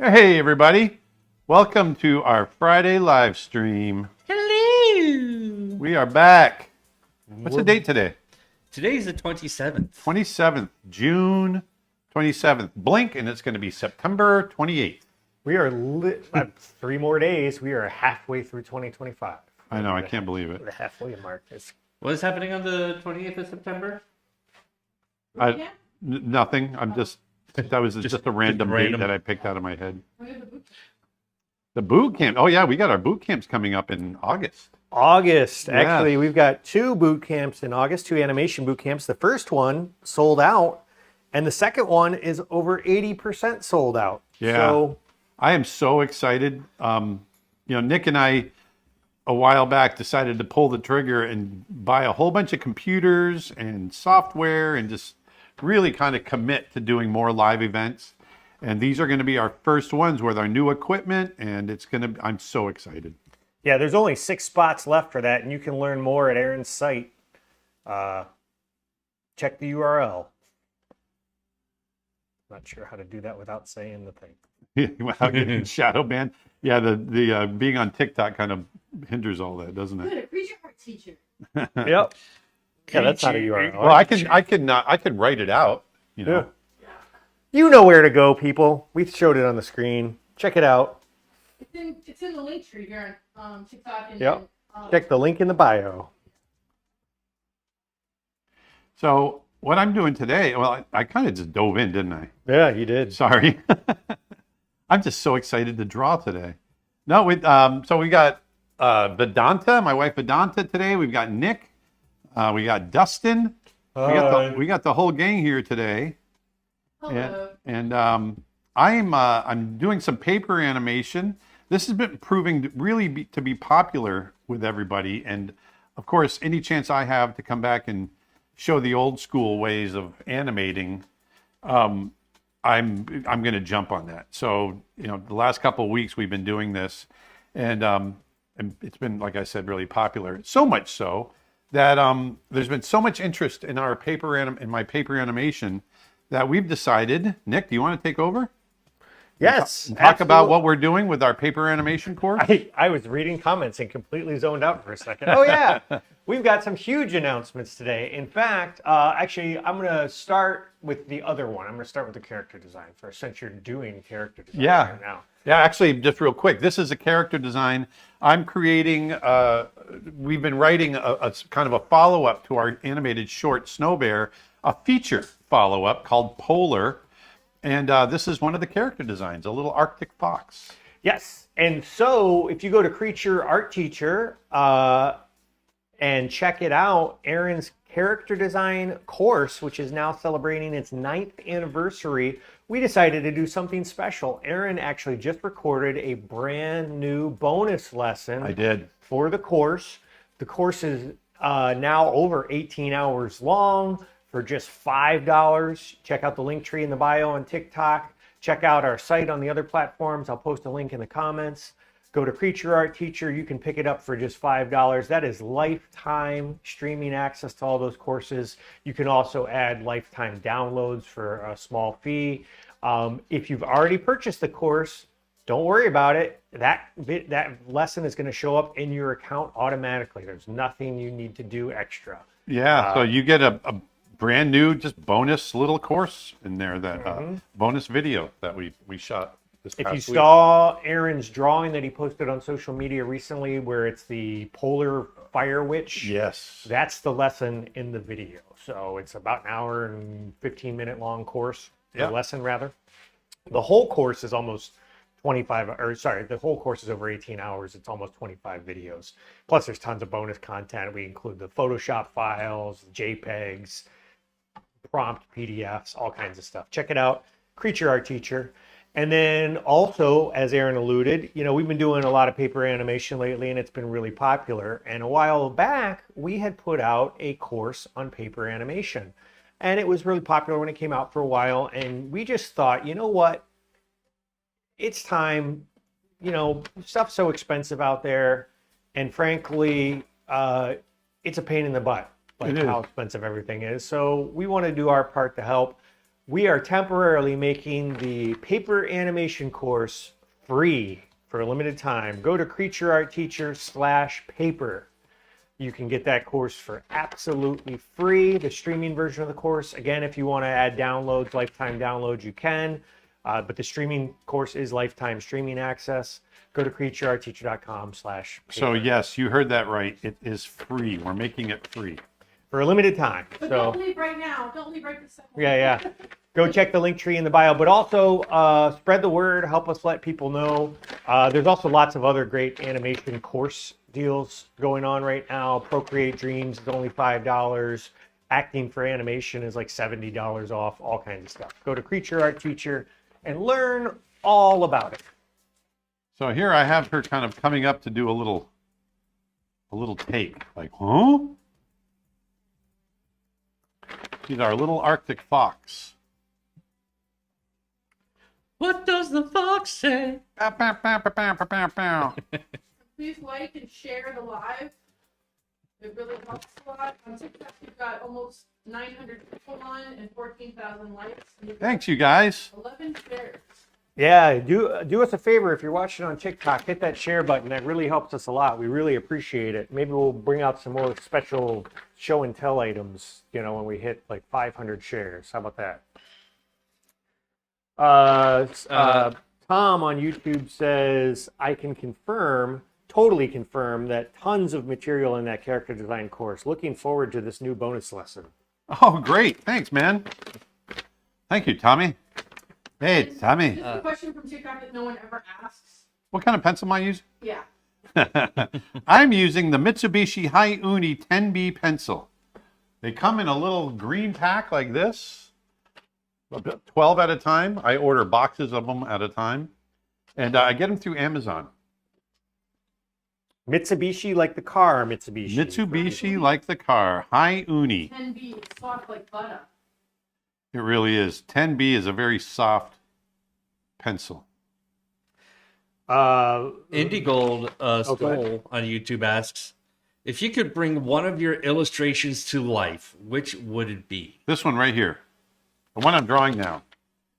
Hey, everybody. Welcome to our Friday live stream. Hello. We are back. What's the date today? Today's the 27th. 27th, June 27th. Blink, and it's going to be September 28th. We are 3 more days. We are halfway through 2025. I know, I can't believe it. The halfway mark is. What is happening on the 28th of September? Nothing. That was just a random date that I picked out of my head. The boot camp. Oh, yeah, we got our boot camps coming up in August. August. Yeah. Actually, we've got 2 boot camps in August, 2 animation boot camps. The first one sold out, and the second one is over 80% sold out. Yeah. So, I am so excited. Nick and I, a while back, decided to pull the trigger and buy a whole bunch of computers and software and just really kind of commit to doing more live events. And these are going to be our first ones with our new equipment, and I'm so excited. yeah, there's only 6 spots left for that, and you can learn more at Aaron's site. Check the URL. Not sure how to do that without saying the thing. Without getting shadow banned. Yeah, the being on TikTok kind of hinders all that, doesn't it? Good, a creature art teacher. Yep. Yeah, that's not a URL. Well, I can write it out. Yeah. You know where to go, people. We showed it on the screen. Check it out. It's in the link tree here on TikTok. And, Yep. Check the link in the bio. So what I'm doing today, well, I kind of just dove in, didn't I? Yeah, you did. Sorry. I'm just so excited to draw today. No, so we got Vedanta, my wife Vedanta today. We've got Nick. We got Dustin. We got the whole gang here today. Hello. And I'm doing some paper animation. This has been proving really to be popular with everybody. And of course, any chance I have to come back and show the old school ways of animating, I'm going to jump on that. So, the last couple of weeks we've been doing this, and it's been, like I said, really popular. So much so that there's been so much interest in our my paper animation that we've decided. Nick, do you want to take over? Yes. Talk about what we're doing with our paper animation course. I was reading comments and completely zoned out for a second. Oh, yeah. We've got some huge announcements today. In fact, actually, I'm going to start with the other one. I'm going to start with the character design first, since you're doing character design right now. Yeah, actually, just real quick, this is a character design. I'm creating, we've been writing a kind of a follow-up to our animated short Snow Bear, a feature follow-up called Polar. And this is one of the character designs, a little Arctic fox. Yes. And so if you go to Creature Art Teacher and check it out, Aaron's character design course, which is now celebrating its 9th anniversary, we decided to do something special. Aaron actually just recorded a brand new bonus lesson. I did. For the course. The course is now over 18 hours long for just $5. Check out the link tree in the bio on TikTok. Check out our site on the other platforms. I'll post a link in the comments. Go to Creature Art Teacher. You can pick it up for just $5. That is lifetime streaming access to all those courses. You can also add lifetime downloads for a small fee. If you've already purchased the course, don't worry about it. That lesson is going to show up in your account automatically. There's nothing you need to do extra. Yeah, so you get a brand new, just bonus little course in there, that bonus video that we shot this past week. If you saw Aaron's drawing that he posted on social media recently, where it's the polar fire witch, yes, that's the lesson in the video. So it's about an hour and 15-minute long course, lesson rather. The whole course is almost the whole course is over 18 hours. It's almost 25 videos. Plus there's tons of bonus content. We include the Photoshop files, JPEGs, prompt PDFs, all kinds of stuff. Check it out, Creature Art Teacher. And then also, as Aaron alluded, we've been doing a lot of paper animation lately, and it's been really popular. And a while back, we had put out a course on paper animation, and it was really popular when it came out for a while. And we just thought, you know what? It's time. Stuff's so expensive out there, and frankly, it's a pain in the butt. Like how expensive everything is. So we want to do our part to help. we are temporarily making the paper animation course free for a limited time. Go to creatureartteacher/paper. You can get that course for absolutely free, the streaming version of the course. Again, if you want to add downloads, lifetime downloads, you can. But the streaming course is lifetime streaming access. Go to creatureartteacher.com/paper. So yes, you heard that right. It is free. We're making it free. For a limited time. But So don't leave right now. Don't leave right this second. yeah. Go check the link tree in the bio, but also spread the word, help us let people know. There's also lots of other great animation course deals going on right now. Procreate Dreams is only $5. Acting for Animation is like $70 off, all kinds of stuff. Go to Creature Art Teacher and learn all about it. So here I have her kind of coming up to do a little take. Like, huh? She's our little Arctic fox. What does the fox say? Bow, bow, bow, bow, bow, bow, bow. Please like and share the live. It really helps a lot. On TikTok, we've got almost 900 people on and 14,000 likes. And you've got Thanks, you guys. 11 shares. Yeah, do us a favor if you're watching on TikTok, hit that share button. That really helps us a lot. We really appreciate it. Maybe we'll bring out some more special show and tell items, when we hit like 500 shares. How about that? Tom on YouTube says, I can totally confirm that tons of material in that character design course. Looking forward to this new bonus lesson. Oh, great. Thanks, man. Thank you, Tommy. Hey, Tommy. This is a question from TikTok that no one ever asks. What kind of pencil am I using? Yeah. I'm using the Mitsubishi Hi-Uni 10B pencil. They come in a little green pack like this, 12 at a time. I order boxes of them at a time, and I get them through Amazon. Mitsubishi like the car, Mitsubishi. Mitsubishi like the car, Hi-Uni. 10B, it's soft like butter. It really is. 10B is a very soft pencil. Indie Gold go Stole ahead. on YouTube asks, if you could bring one of your illustrations to life, which would it be? This one right here, the one I'm drawing now.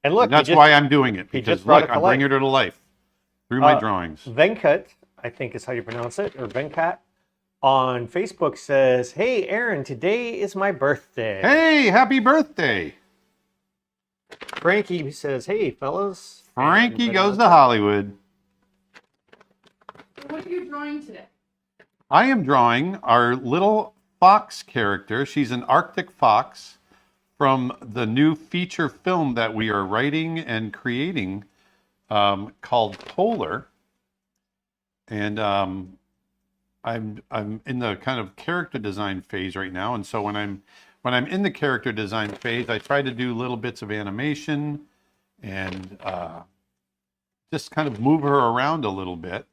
And look, And that's why I'm doing it, he because just brought look, it to I'm bringing life. her to life through my drawings. Venkat, I think is how you pronounce it, or Venkat, on Facebook says, hey, Aaron, today is my birthday. Hey, happy birthday. Frankie says, hey, fellas. Frankie And goes to Hollywood. So what are you drawing today? I am drawing our little fox character. She's an Arctic fox from the new feature film that we are writing and creating called Polar. And I'm in the kind of character design phase right now. And so when I'm in the character design phase, I try to do little bits of animation and just kind of move her around a little bit.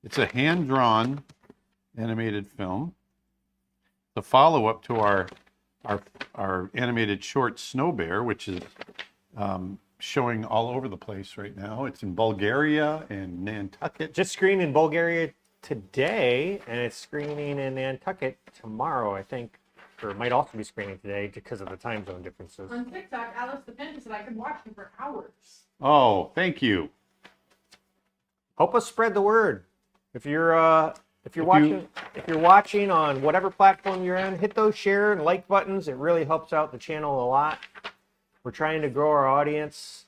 It's a hand-drawn animated film. The follow-up to our animated short Snow Bear, which is showing all over the place right now. It's in Bulgaria and Nantucket. Just screened in Bulgaria today, and it's screening in Nantucket tomorrow, I think. Or it might also be screening today because of the time zone differences. On TikTok, Alice the Panda said I could watch you for hours. Oh, thank you. Help us spread the word. If you're watching on whatever platform you're in, hit those share and like buttons. It really helps out the channel a lot. We're trying to grow our audience.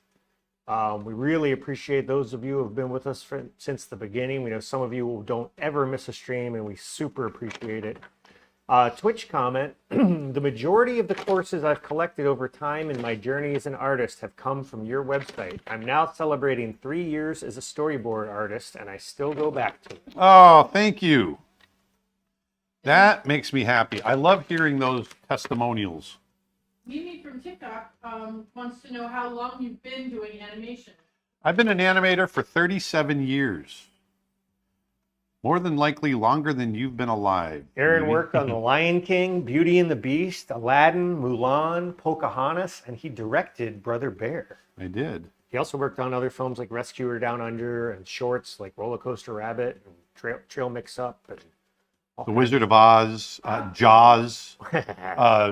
We really appreciate those of you who have been with us since the beginning. We know some of you don't ever miss a stream, and we super appreciate it. Twitch comment, the majority of the courses I've collected over time in my journey as an artist have come from your website. I'm now celebrating 3 years as a storyboard artist, and I still go back to it. Oh, thank you. That makes me happy. I love hearing those testimonials. Mimi from TikTok wants to know how long you've been doing animation. I've been an animator for 37 years. More than likely longer than you've been alive. Aaron worked on The Lion King, Beauty and the Beast, Aladdin, Mulan, Pocahontas, and he directed Brother Bear. I did. He also worked on other films like Rescuer Down Under and shorts like Roller Coaster Rabbit and Trail Mix Up. And The Wizard of Oz, Jaws,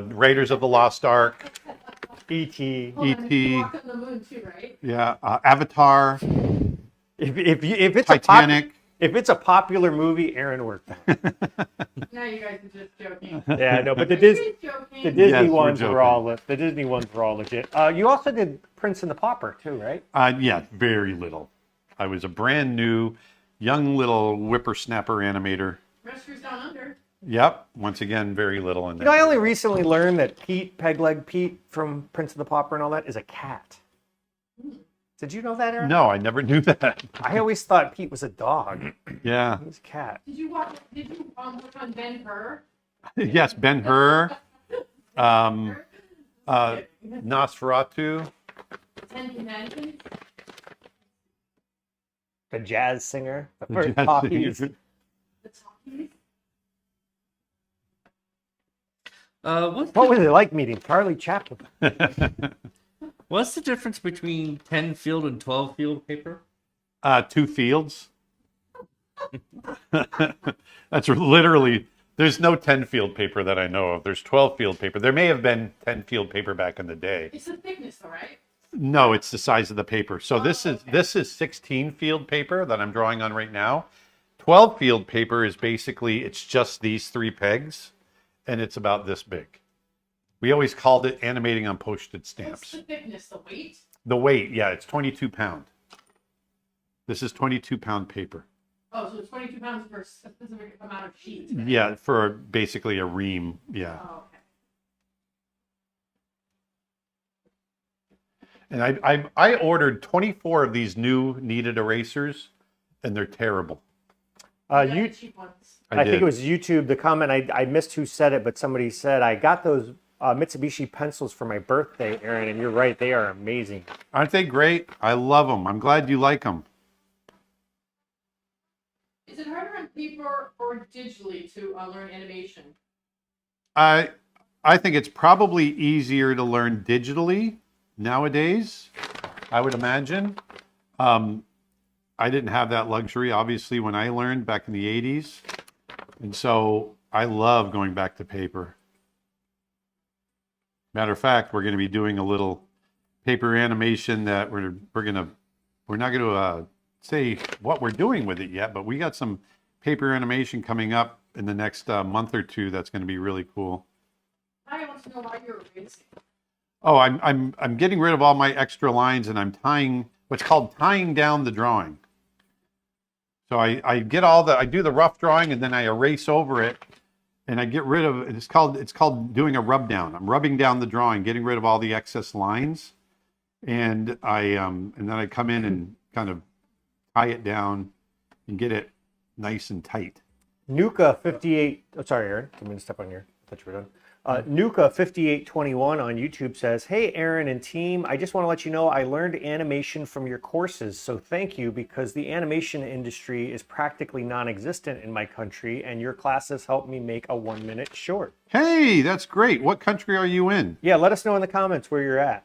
Raiders of the Lost Ark. E.T. Hold on, E.T.. Walk on the Moon too, right? Yeah, Avatar, If Titanic. if it's a popular movie, Aaron worked on it. Now you guys are just joking. Yeah, no, but Are you guys joking? The Disney Yes, we're ones were joking. all legit. You also did Prince and the Pauper too, right? Yeah, very little. I was a brand new, young little whippersnapper animator. Rescuers Down Under. Yep. Once again, very little in You there. know, I only recently learned that Pete, Pegleg Pete from Prince and the Pauper and all that is a cat. Did you know that, Aaron? No, I never knew that. I always thought Pete was a dog. Yeah. He's a cat. Did you work on Ben-Hur? Yes, Ben-Hur, Nosferatu. 10 Commandments? The jazz singer. The The first jazz talkies. singer. The Talkies? What was it like meeting Charlie Chaplin? What's the difference between 10 field and 12 field paper? 2 fields. That's literally, there's no 10 field paper that I know of. There's 12 field paper. There may have been 10 field paper back in the day. It's the thickness, though, right? No, it's the size of the paper. So this okay. is 16 field paper that I'm drawing on right now. 12 field paper is basically, it's just these 3 pegs, and it's about this big. We always called it animating on postage What's stamps. the thickness? The weight? The weight, yeah, it's 22 pound. This is 22 pound paper. Oh, so it's 22 pounds for a specific amount of sheets. right? Yeah, for basically a ream. Yeah. Oh, okay. And I ordered 24 of these new kneaded erasers, and they're terrible. You got You, the cheap ones. I think did. it was YouTube. The comment I missed who said it, but somebody said I got those Mitsubishi pencils for my birthday, Aaron. And you're right, they are amazing. Aren't they great? I love them. I'm glad you like them. Is it harder on paper or digitally to learn animation? I think it's probably easier to learn digitally nowadays, I would imagine. I didn't have that luxury, obviously, when I learned back in the 80s. And so I love going back to paper. Matter of fact, we're going to be doing a little paper animation that we're not going to say what we're doing with it yet, but we got some paper animation coming up in the next month or two that's going to be really cool. I want to know why you're erasing. Oh, I'm getting rid of all my extra lines, and I'm tying what's called tying down the drawing. So I do the rough drawing, and then I erase over it, and I get rid of it's called doing a rub down. I'm rubbing down the drawing, getting rid of all the excess lines, and then I come in and kind of tie it down and get it nice and tight. Nuka 58. Oh, sorry, Aaron. I'm going to step on your. I thought you were done. Nuka 5821 on YouTube says, "Hey, Aaron and team, I just want to let you know I learned animation from your courses, so thank you because the animation industry is practically non-existent in my country, and your classes helped me make a 1-minute short." Hey, that's great. What country are you in? Yeah, let us know in the comments where you're at.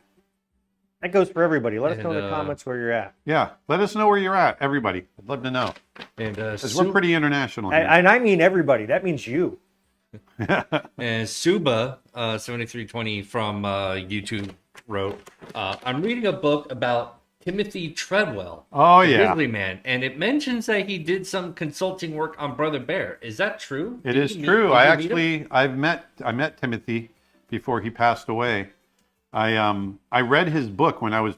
That goes for everybody. Let us know in the And, comments where you're at. Yeah, let us know where you're at, everybody. I'd love to know. And Because we're pretty international here. And I mean everybody. That means you. And Suba 7320 from YouTube wrote, "I'm reading a book about Timothy Treadwell, Oh, the yeah. Grizzly Man, and it mentions that he did some consulting work on Brother Bear. Is that true? It Did is you true. did I you meet him? actually I met Timothy before he passed away. I read his book when I was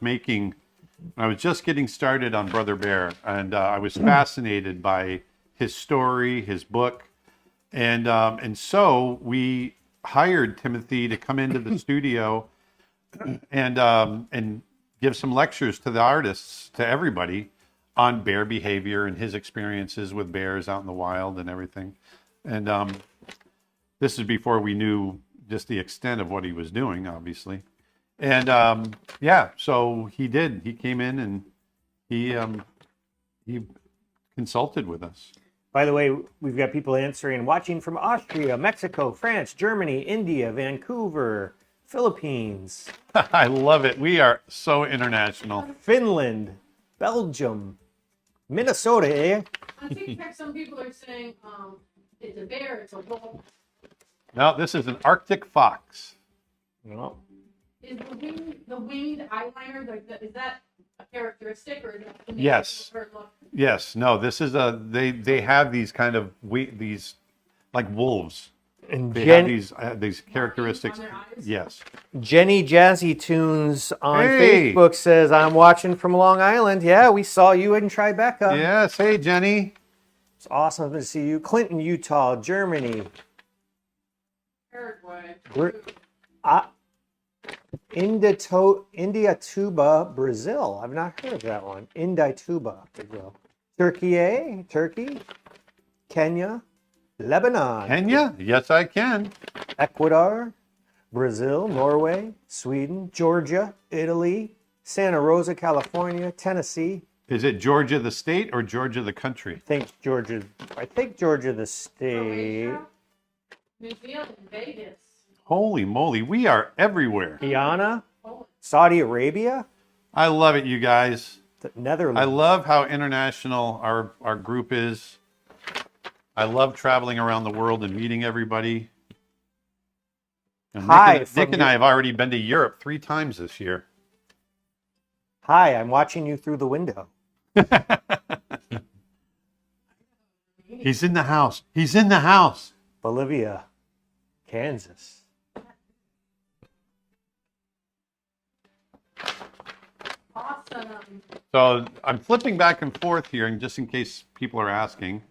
just getting started on Brother Bear, and I was fascinated by his story, his book, and so we hired Timothy to come into the studio and give some lectures to the artists, to everybody, on bear behavior and his experiences with bears out in the wild and everything. And this is before we knew just the extent of what he was doing, obviously. And yeah, so he did. He came in and he consulted with us. By the way, we've got people answering, watching from Austria, Mexico, France, Germany, India, Vancouver, Philippines, I love it. We are so international. Finland, Belgium, Minnesota, eh? On TikTok, some people are saying it's a bear, it's a wolf. No, this is an Arctic fox. No. Is the winged eyeliner, is that a characteristic or is that to make Yes. her look? Yes. No. This is they have these kind of these like wolves. And They have these characteristics. on their eyes? Yes. Jenny Jazzy Tunes on Hey! Facebook says, I'm watching from Long Island. Yeah, we saw you in Tribeca. Yes. Hey, Jenny. It's awesome to see you. Clinton, Utah, Germany. Paraguay. Indituba, Brazil. I've not heard of that one. Indituba, Brazil. Turkey, Kenya, Lebanon, Kenya? Yes, I can. Ecuador, Brazil, Norway, Sweden, Georgia, Italy, Santa Rosa, California, Tennessee. Is it Georgia the state or Georgia the country? I think Georgia the state. Croatia, New Zealand, Vegas. Holy moly, we are everywhere. Guyana, Poland. Saudi Arabia, I love it, you guys. the Netherlands. I love how international our group is. I love traveling around the world and meeting everybody. And Hi, Nick and I have already been to Europe 3 times this year. Hi, I'm watching you through the window. He's in the house. He's in the house. Bolivia, Kansas. Awesome. So I'm flipping back and forth here, and just in case people are asking,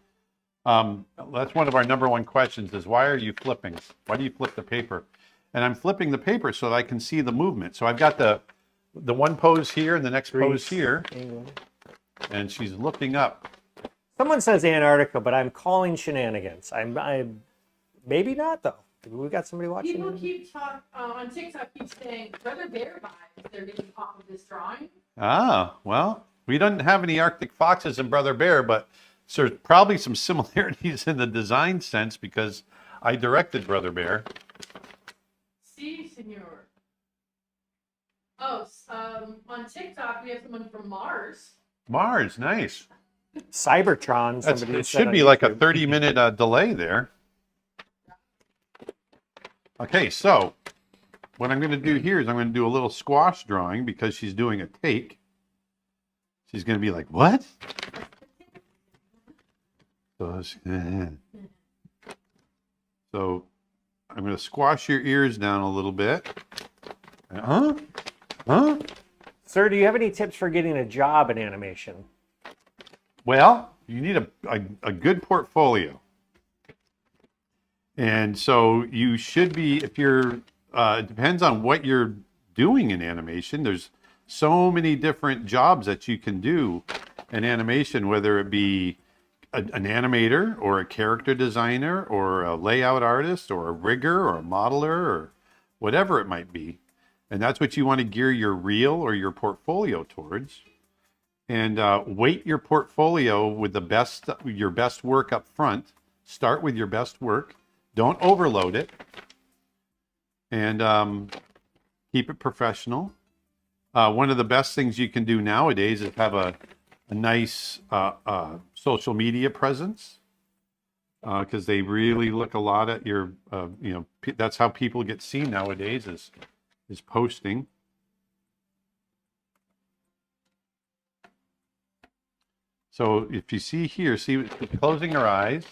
that's one of our number one questions: is why are you flipping? Why do you flip the paper? And I'm flipping the paper so that I can see the movement. So I've got the one pose here and the next pose here, England. and she's looking up. Someone says Antarctica, but I'm calling shenanigans. I'm maybe not though. We got somebody watching. People keep on TikTok keep saying Brother Bear vibes they're getting off of this drawing. Ah, well, we don't have any Arctic foxes in Brother Bear, but there's probably some similarities in the design sense because I directed Brother Bear. Si, senor. Oh, on TikTok we have someone from Mars. Mars, nice. Cybertron. Somebody It said should on be like a YouTube. 30-minute delay there. Okay, so what I'm going to do here is I'm going to do a little squash drawing because she's doing a take. She's going to be like, what? So I'm going to squash your ears down a little bit. Huh? Huh? Sir, do you have any tips for getting a job in animation? Well, you need a good portfolio. And so you should be, if you're, it depends on what you're doing in animation. There's so many different jobs that you can do in animation, whether it be an animator or a character designer or a layout artist or a rigger or a modeler or whatever it might be. And that's what you want to gear your reel or your portfolio towards. And weight your portfolio with your best work up front. Start with your best work. Don't overload it. And keep it professional. One of the best things you can do nowadays is have a nice social media presence, because they really look a lot at your, that's how people get seen nowadays is posting. So if you see here, see closing her eyes,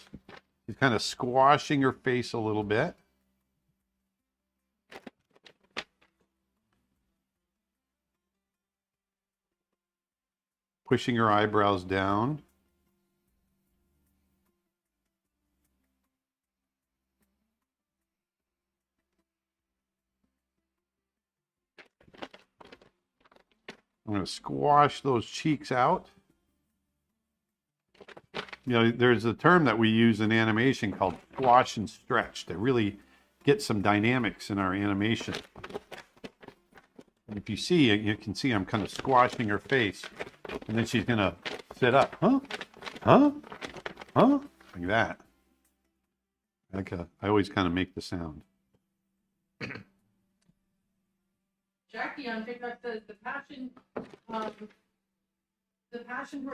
she's kind of squashing her face a little bit. Pushing her eyebrows down. I'm going to squash those cheeks out. You know, there's a term that we use in animation called squash and stretch to really get some dynamics in our animation. And if you see, you can see I'm kind of squashing her face. And then she's going to sit up. Huh? Huh? Huh? Like that. I always kind of make the sound. Jackie on TikTok says the passion for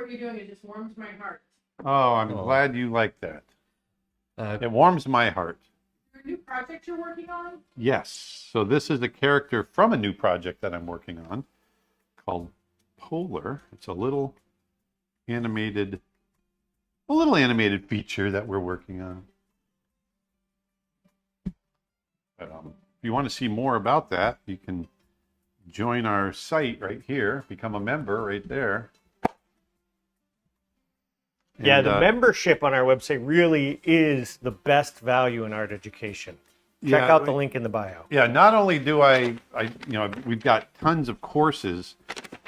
what you're doing, it just warms my heart. Oh, I'm glad you like that. Uh, It warms my heart. Your new project you're working on? Yes. So this is a character from a new project that I'm working on called Polar. It's a little animated feature that we're working on. But, if you want to see more about that, you can join our site right here, become a member right there. Yeah, And, the membership on our website really is the best value in art education. Check out the link in the bio. Yeah, not only do we've got tons of courses.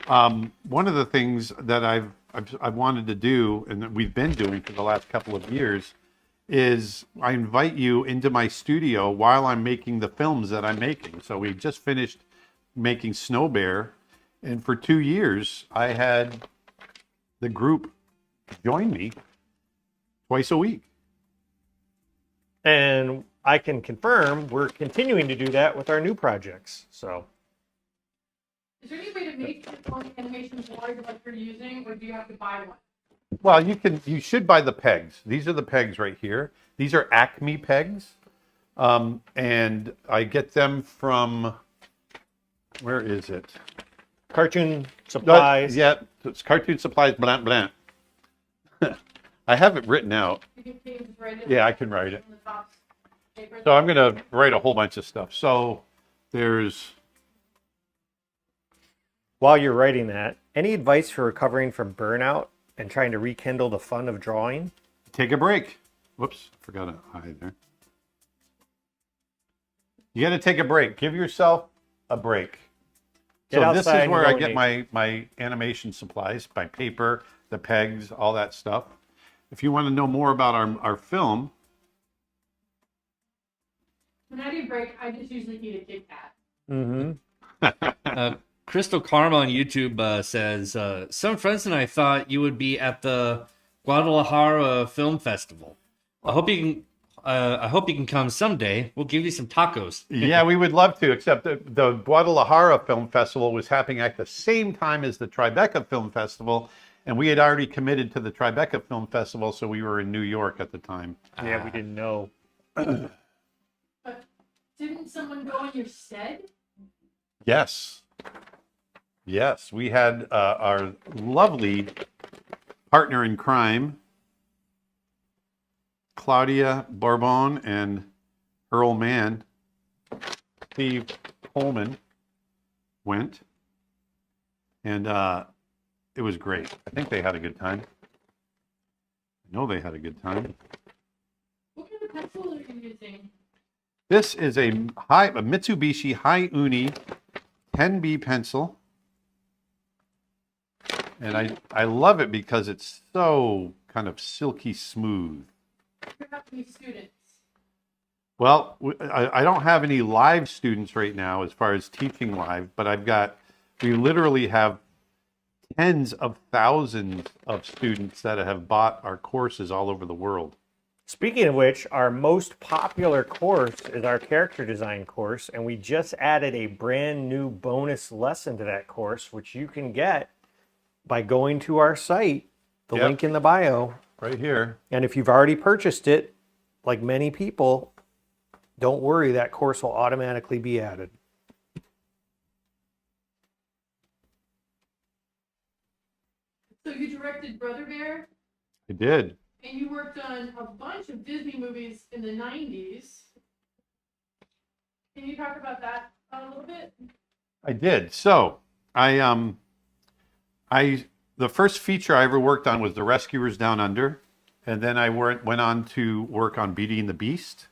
One of the things that I've wanted to do, and that we've been doing for the last couple of years, is I invite you into my studio while I'm making the films that I'm making. So we just finished making Snow Bear, and for 2 years I had the group join me twice a week. And I can confirm we're continuing to do that with our new projects. So, Is there any way to make your own animations larger like you're using, or do you have to buy one? Well, you should buy the pegs. These are the pegs right here. These are Acme pegs. And I get them from, where is it? Cartoon Supplies. Yeah, it's Cartoon Supplies, blank, blank. I have it written out. You can just write it. Yeah, I can write it. On the top paper. So I'm going to write a whole bunch of stuff. So there's, While you're writing that, any advice for recovering from burnout and trying to rekindle the fun of drawing? take a break. Whoops, forgot to hide there. You got to take a break. Give yourself a break. Get So this outside is and where I go get in my animation supplies, my paper, the pegs, all that stuff. If you want to know more about our film, When I do break, I just usually eat a Kit Kat. Mm-hmm. Crystal Karma on YouTube says, some friends and I thought you would be at the Guadalajara Film Festival. I hope you can come someday. We'll give you some tacos. yeah, we would love to, except the Guadalajara Film Festival was happening at the same time as the Tribeca Film Festival, and we had already committed to the Tribeca Film Festival, so we were in New York at the time. Yeah, we didn't know. But didn't someone go in your stead? Yes. Yes, we had our lovely partner in crime, Claudia Barbon, and her old man, Steve Coleman, went. And it was great. I think they had a good time. I know they had a good time. What kind of pencil are you using? This is a Mitsubishi Hi-Uni 10B pencil. And I love it because it's so kind of silky smooth. You have to be students. Well, I don't have any live students right now as far as teaching live, but we literally have tens of thousands of students that have bought our courses all over the world. Speaking of which, our most popular course is our character design course, and we just added a brand new bonus lesson to that course, which you can get by going to our site, the Yep. link in the bio. Right here. And if you've already purchased it, like many people, don't worry, that course will automatically be added. So you directed Brother Bear, I did. and you worked on a bunch of Disney movies in the 90s. Can you talk about that a little bit? I did. So the first feature I ever worked on was The Rescuers Down Under, and then I went on to work on Beauty and the Beast,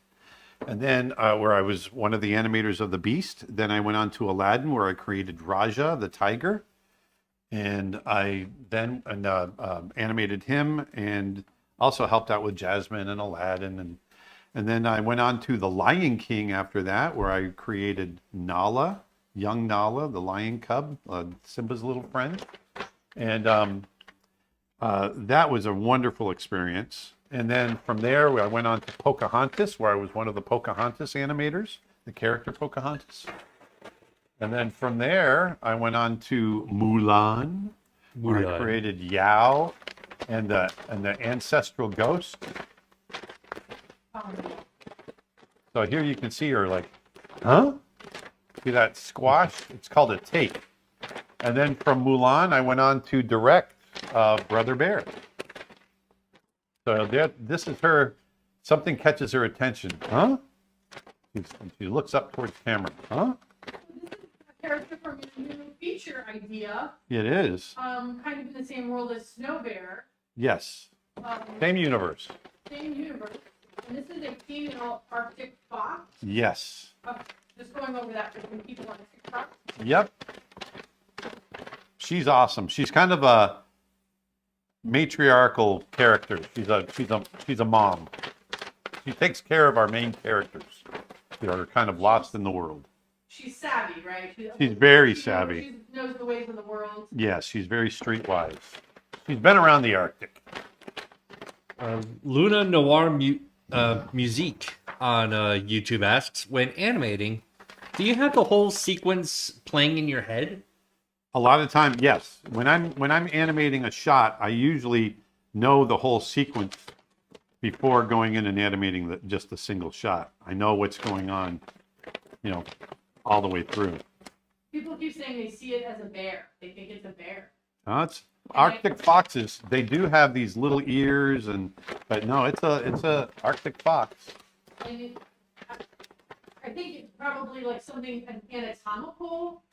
and then where I was one of the animators of the Beast. Then I went on to Aladdin, where I created Raja the tiger, and I then animated him, and also helped out with Jasmine and Aladdin, and then I went on to The Lion King after that, where I created Nala, young Nala, the lion cub, Simba's little friend. And that was a wonderful experience. And then from there, I went on to Pocahontas, where I was one of the Pocahontas animators, the character Pocahontas. And then from there, I went on to Mulan, where I created Yao and the ancestral ghost. So here you can see her like, huh? See that squash? It's called a take. And then from Mulan, I went on to direct Brother Bear. So this is her, something catches her attention. Huh? She looks up towards camera. Huh? This is a character from a new feature idea. It is. Kind of in the same world as Snow Bear. Yes. Same universe. Same universe. And this is a female Arctic fox. Yes. Just going over that for some people on TikTok. Yep. She's awesome. She's kind of a matriarchal character. She's a mom. She takes care of our main characters who are kind of lost in the world. She's savvy, right? She's very savvy. She knows the ways of the world. Yes, she's very streetwise. She's been around the Arctic. Luna Noir Musique on YouTube asks, when animating, do you have the whole sequence playing in your head? A lot of time, yes. When I'm animating a shot, I usually know the whole sequence before going in and animating just a single shot. I know what's going on, all the way through. People keep saying they see it as a bear. They think it's a bear. It's Arctic foxes. They do have these little ears, but no, it's a Arctic fox. And I think it's probably like something anatomical.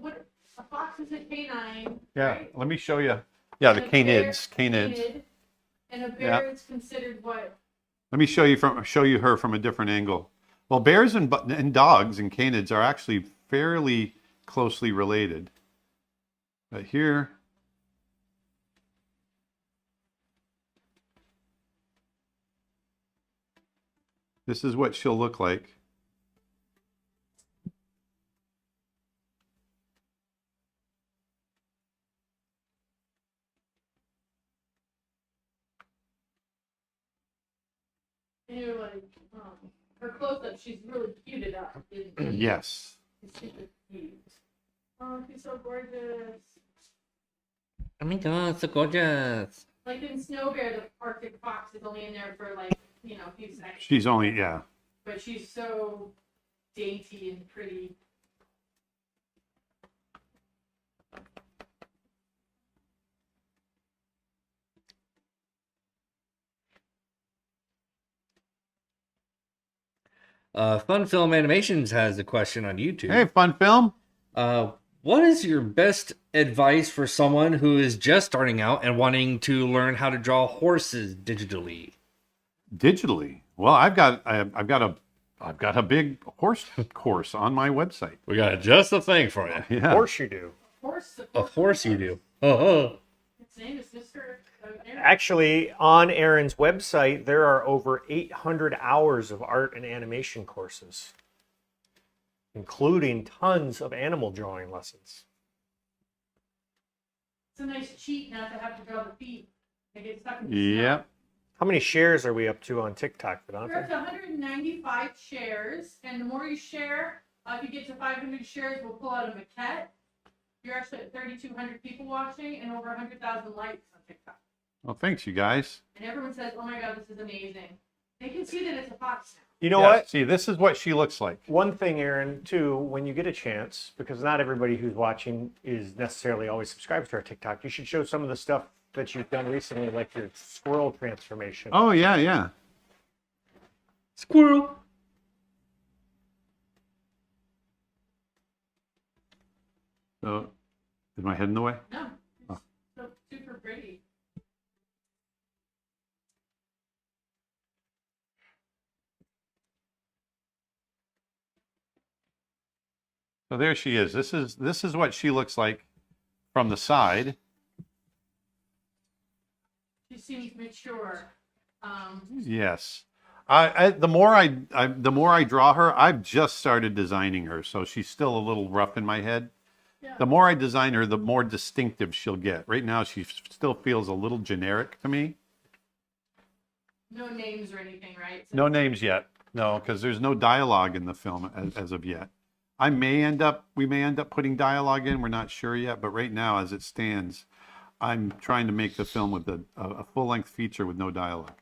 What a fox is a canine. Yeah, right? let me show you. Yeah, the And a bear- canids. canid, and a bear is considered what? Let me show you her from a different angle. Well, bears and dogs and canids are actually fairly closely related. But here, this is what she'll look like. And you're like, her close-up, she's really cuted up. Isn't she? Yes. She's super cute. Oh, she's so gorgeous. Oh my god, so gorgeous. Like in Snow Bear, the Arctic fox is only in there for like, a few seconds. She's only, yeah. But she's so dainty and pretty. Fun Film Animations has a question on YouTube. Hey, fun film. What is your best advice for someone who is just starting out and wanting to learn how to draw horses digitally? Digitally. Well, I've got a big horse course on my website. We got just the thing for you. Yeah. Of course you do. Of course you do. Oh. His name is Mr. Aaron. Actually, on Aaron's website, there are over 800 hours of art and animation courses, including tons of animal drawing lessons. It's a nice cheat not to have to draw the feet. They get stuck in the Yeah. snow. How many shares are we up to on TikTok, We're up Vedanta? to 195 shares, and the more you share, if you get to 500 shares, we'll pull out a maquette. You're actually at 3,200 people watching and over 100,000 likes on TikTok. Well, thanks, you guys. And everyone says, "Oh my God, this is amazing." They can see that it's a fox now. You know Yeah, what? See, this is what she looks like. One thing, Aaron, too, when you get a chance, because not everybody who's watching is necessarily always subscribed to our TikTok, you should show some of the stuff that you've done recently, like your squirrel transformation. Oh, yeah, yeah. Squirrel. So, is my head in the way? No, Oh. it's so super pretty. So there she is. This is what she looks like from the side. She seems mature. Yes. The more I draw her, I've just started designing her, so she's still a little rough in my head. Yeah. The more I design her, the more distinctive she'll get. Right now, she still feels a little generic to me. No names or anything, right? So No names yet. No, because there's no dialogue in the film as of yet. We may end up putting dialogue in. We're not sure yet, but right now, as it stands, I'm trying to make the film with a full-length feature with no dialogue.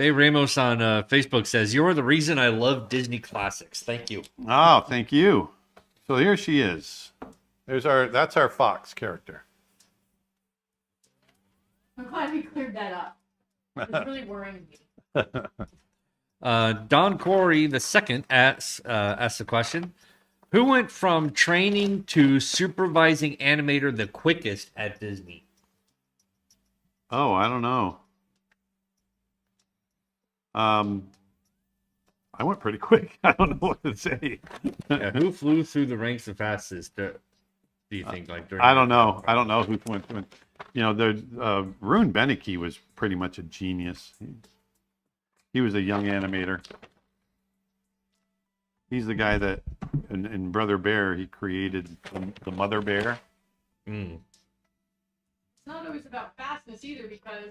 Bay Ramos on Facebook says, "You're the reason I love Disney classics." Thank you. Oh, thank you. So here she is. That's our fox character. I'm glad we cleared that up. It's really worrying me. Don Corey II asks the question: Who went from training to supervising animator the quickest at Disney? Oh, I don't know. I went pretty quick. I don't know what to say. Yeah, who flew through the ranks the fastest? Do you think? During I don't know. I don't know who went. You know, the Rune Beneke was pretty much a genius. He was a young animator. He's the guy that in Brother Bear he created the Mother Bear. Mm. It's not always about fastness either, because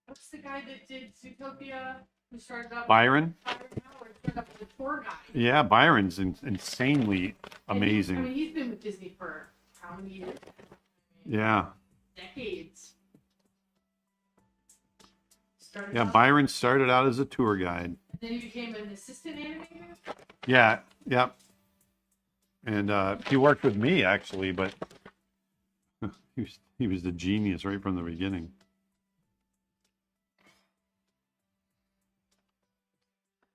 what's the guy that did Zootopia who started up? Byron. Howard started up as a tour guide. Yeah, Byron's insanely amazing. I mean, he's been with Disney for how many years? Yeah. Decades. Yeah, Byron started out as a tour guide. And then he became an assistant animator? Yeah, yeah. And he worked with me, actually, but he was the genius right from the beginning.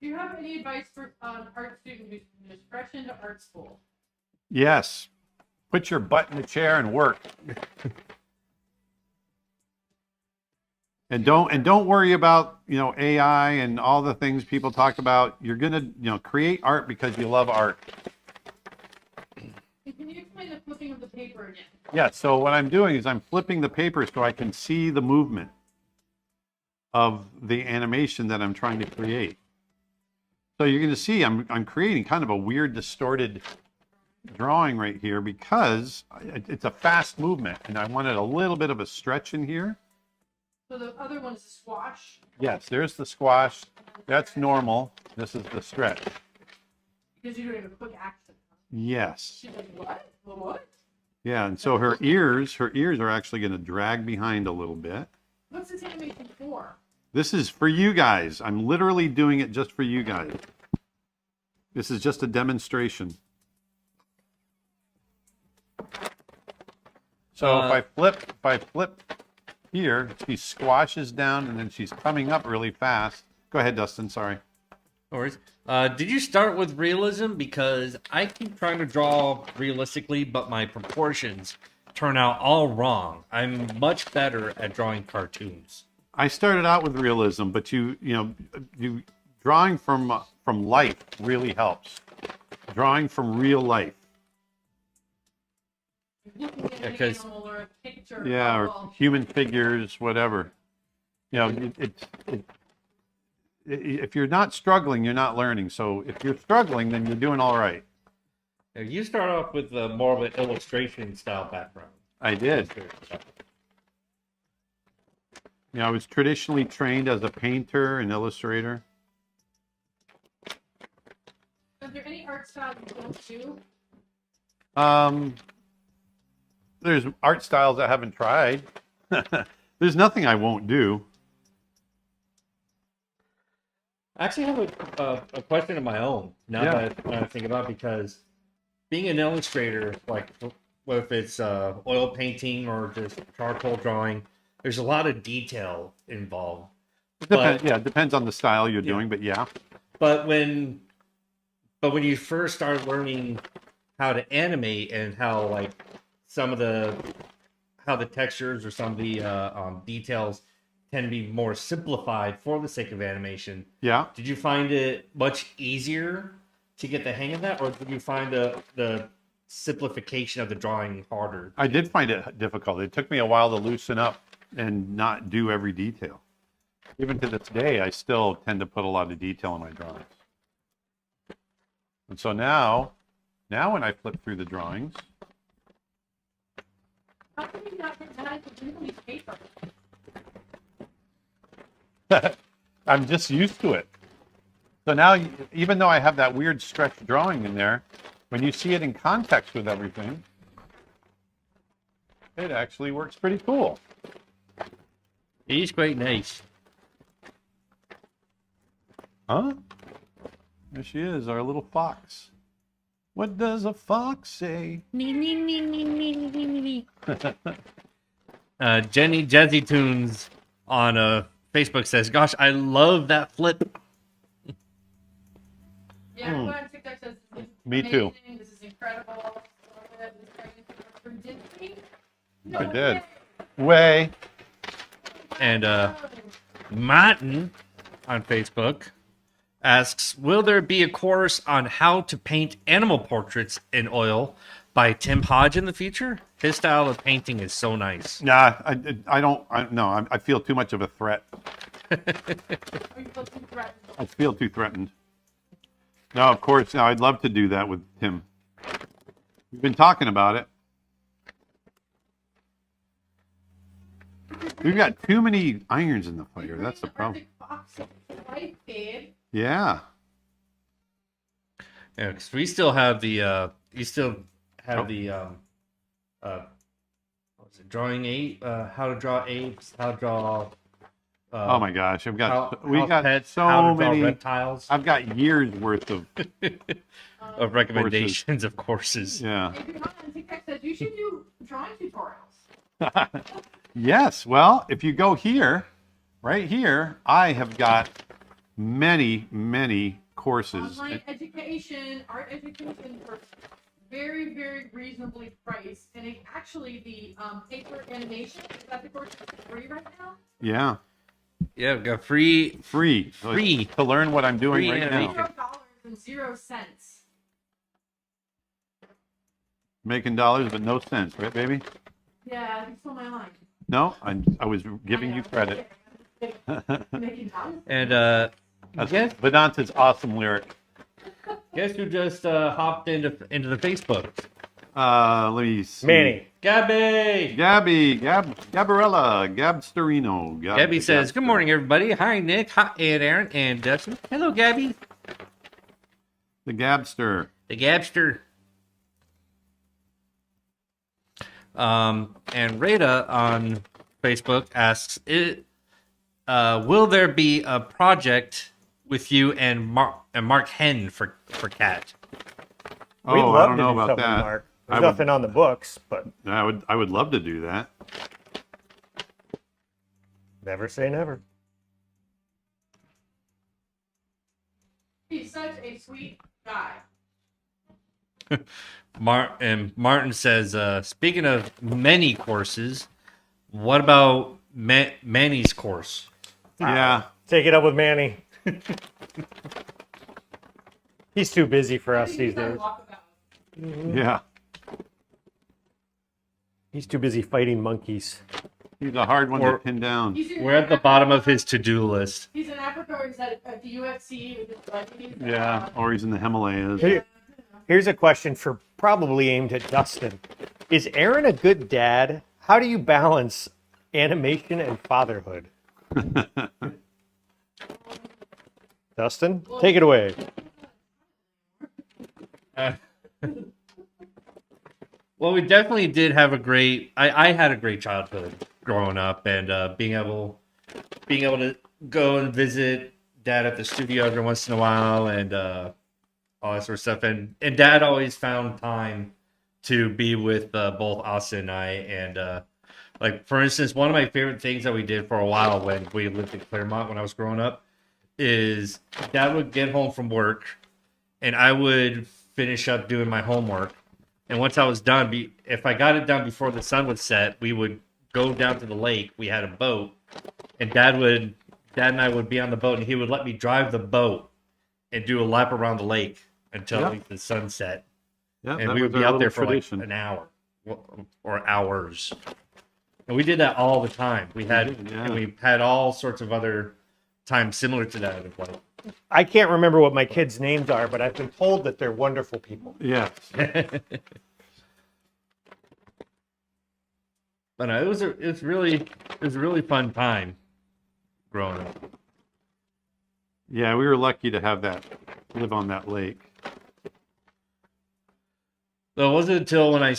Do you have any advice for an art student who's just fresh into art school? Yes. Put your butt in the chair and work. And don't worry about, AI and all the things people talk about. You're going to, create art because you love art. Can you explain the flipping of the paper again? Yeah, so what I'm doing is I'm flipping the paper so I can see the movement of the animation that I'm trying to create. So you're going to see I'm creating kind of a weird distorted drawing right here because it's a fast movement and I wanted a little bit of a stretch in here. So the other one is a squash? Yes, there's the squash. That's normal. This is the stretch. Because you're doing a quick action. Yes. She's like, what? What? Yeah, and so her ears are actually going to drag behind a little bit. What's this animation for? This is for you guys. I'm literally doing it just for you guys. This is just a demonstration. So if I flip here, she squashes down and then she's coming up really fast. Go ahead, Dustin, sorry. No worries. Did you start with realism? Because I keep trying to draw realistically, but my proportions turn out all wrong. I'm much better at drawing cartoons. I started out with realism, but you drawing from life really helps. Drawing from real life. Looking at an 'cause- animal or a picture. Yeah, or well, human figures, whatever. If you're not struggling, you're not learning. So if you're struggling, then you're doing all right. Now, you start off with more of an illustration style background. I did. I was traditionally trained as a painter and illustrator. Is there any art style you don't do? There's art styles I haven't tried. There's nothing I won't do. I actually have a question of my own now that I think about it, because being an illustrator, like whether it's oil painting or just charcoal drawing, there's a lot of detail involved. It depends on the style you're doing, but yeah. But when you first start learning how to animate and how the textures or some of the details tend to be more simplified for the sake of animation. Yeah. Did you find it much easier to get the hang of that, or did you find the simplification of the drawing harder? I did find it difficult. It took me a while to loosen up and not do every detail. Even to this day, I still tend to put a lot of detail in my drawings. And so now when I flip through the drawings, How can you not get mad at the Disney paper? I'm just used to it. So now, even though I have that weird stretch drawing in there, when you see it in context with everything, it actually works pretty cool. It is quite nice. Huh? There she is, our little fox. What does a fox say? Jenny Jazzy Tunes on Facebook says, "Gosh, I love that flip." Yeah, everyone on TikTok says this is Me too. amazing, this is incredible. This pregnancy was from Disney. No I did. way. Way. And Martin on Facebook asks, "Will there be a course on how to paint animal portraits in oil by Tim Hodge in the future? His style of painting is so nice." Nah, I don't. No, I feel too much of a threat. Or you feel too threatened. I feel too threatened. No, of course. No, I'd love to do that with Tim. We've been talking about it. We've got too many irons in the fire. That's the problem. Arctic Fox light fade. Yeah. Yeah, because we still have the you still have the what was it, drawing ape, how to draw apes, how to draw Oh my gosh, I've got we house got pets, so how to draw many. reptiles I've got years worth of. of recommendations of courses. Yeah. If you're not on TikTok says you should do drawing tutorials. Yes. Well, if you go here, right here, I have got many courses. Online education, art education for very, very reasonably priced. And it, actually, the paper animation, is that the course that's free right now? Yeah. Yeah, we got free. Free to learn what I'm doing Free right animation. now. $0.00. Making dollars, but no cents, right, baby? Yeah, you stole my line. No, I was giving you credit. Making dollars. And That's Vedanta's awesome lyric. guess who just hopped into the Facebook? Let me see. Manny. Gabby. Gabriella, Gabsterino. Gabby says, "Good morning, everybody. Hi, Nick. Hi, and Aaron, and Dustin. Hello, Gabby. The Gabster. The Gabster." And Rada on Facebook asks, "Will there be a project with you and Mark Henn for Cat?" We'd Oh, love I don't to know do about something, that. Mark. I There's would- nothing on the books, but I would love to do that. never say never. He's such a sweet guy. Martin says, "Speaking of many courses, what about Manny's course?" Yeah. Take it up with Manny. He's too busy for us these days. Yeah. He's too busy fighting monkeys. He's a hard one to pin down. We're at the bottom of his to-do list. He's in Africa, or he's at the UFC with his buddies. Yeah. Or he's in the Himalayas. Here's a question for probably aimed at Dustin. Is Aaron a good dad? How do you balance animation and fatherhood? Dustin, take it away. Well, we definitely did have a great. I had a great childhood growing up, and being able to go and visit Dad at the studio every once in a while, and all that sort of stuff. And Dad always found time to be with both us and I. And like, for instance, one of my favorite things that we did for a while when we lived in Claremont when I was growing up is Dad would get home from work, and I would finish up doing my homework. And once I was done, if I got it done before the sun would set, we would go down to the lake. We had a boat, and Dad and I would be on the boat, and he would let me drive the boat and do a lap around the lake until like the sun set. Yeah, And that we would was be our out there little for tradition. like an hour or hours. And we did that all the time. We had and we had all sorts of other times similar to that. Of like, I can't remember what my kids' names are, but I've been told that they're wonderful people. Yes. But it was a really fun time growing up. Yeah, we were lucky to have that, live on that lake. So it wasn't until when I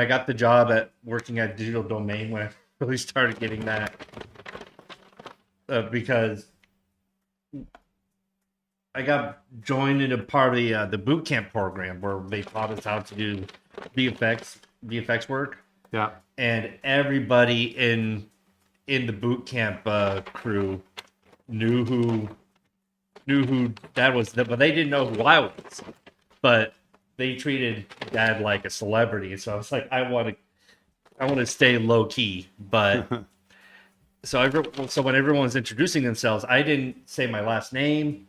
got the job at working at Digital Domain when I really started getting that because I got joined into part of the boot camp program where they taught us how to do VFX work, Yeah. and everybody in the boot camp crew knew who Dad was, but they didn't know who I was. But they treated Dad like a celebrity, so I was like, I want to stay low key. But so when everyone was introducing themselves, I didn't say my last name.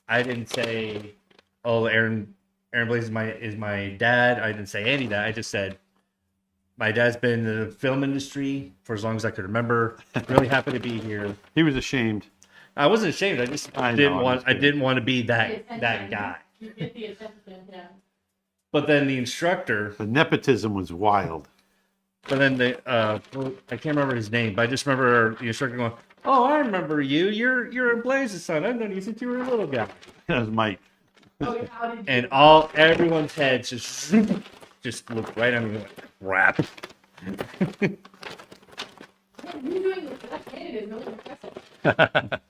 I didn't say, "Oh, Aaron Blaze is my dad." I didn't say any of that. I just said, "My dad's been in the film industry for as long as I could remember. Really happy to be here." He was ashamed. I wasn't ashamed. I just I know, didn't I'm want. just I kidding. didn't want to be The that attention. guy. You get the attention, yeah. But then the instructor. The nepotism was wild. But then I can't remember his name, but I just remember the instructor going, "Oh, I remember you. You're Blaze's son. I've known you since you were a little guy." That was Mike. Oh, yeah, how did you? And everyone's heads just looked right at me like, crap. You doing this left-handed is really impressive.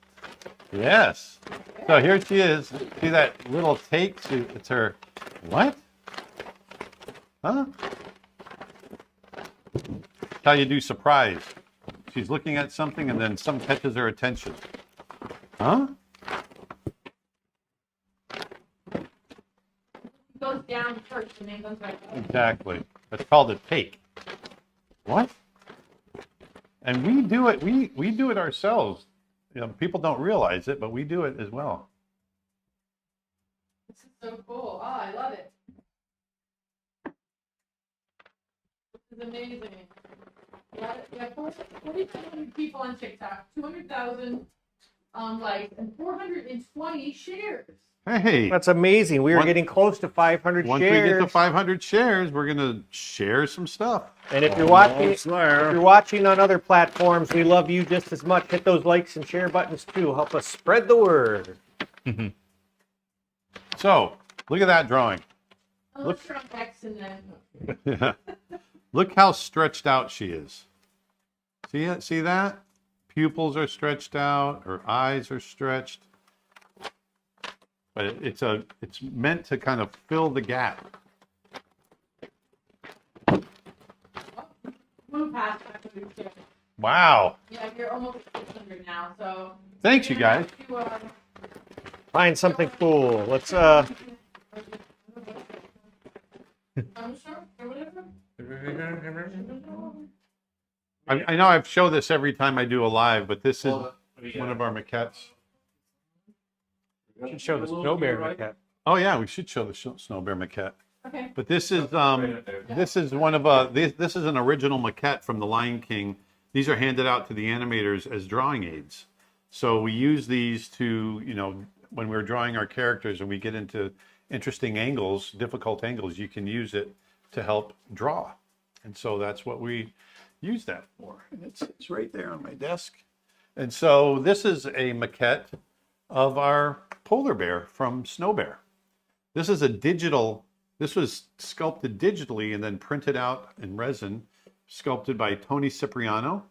Yes. So here she is. See that little take? It's her. What? Huh? That's how you do surprise. She's looking at something and then some catches her attention. Huh? It goes down first and then goes back up. Exactly. That's called a take. What? And we do it. We do it ourselves. You know, people don't realize it, but we do it as well. This is so cool. Oh, I love it. This is amazing. Yeah, 4,500 people on TikTok, 200,000 likes, and 420 shares. Hey, That's amazing. We are Once- getting close to 500 once shares. we get to 500 shares, we're gonna share some stuff. And if you're watching, Almost there. if you're watching on other platforms, we love you just as much. Hit those likes and share buttons too. Help us spread the word. So look at that drawing. Let's try X and then. Look how stretched out she is. See it? See that? Pupils are stretched out. Her eyes are stretched. But it's meant to kind of fill the gap. Move past 500 shares. Wow. Yeah, you're almost 600 now, so. Thanks, you you're gonna guys. have to, Find something cool. Let's I'm sure, or whatever. I know I've shown this every time I do a live, but this is one of our maquettes. should show the snow bear maquette. Oh yeah, we should show the snow bear maquette. Okay. But this is one of this is an original maquette from The Lion King. These are handed out to the animators as drawing aids. So we use these to, you know, when we're drawing our characters and we get into interesting angles, difficult angles, you can use it to help draw. And so that's what we use that for. And it's right there on my desk. And so this is a maquette of our polar bear from Snow Bear. This is this was sculpted digitally and then printed out in resin, sculpted by Tony Cipriano.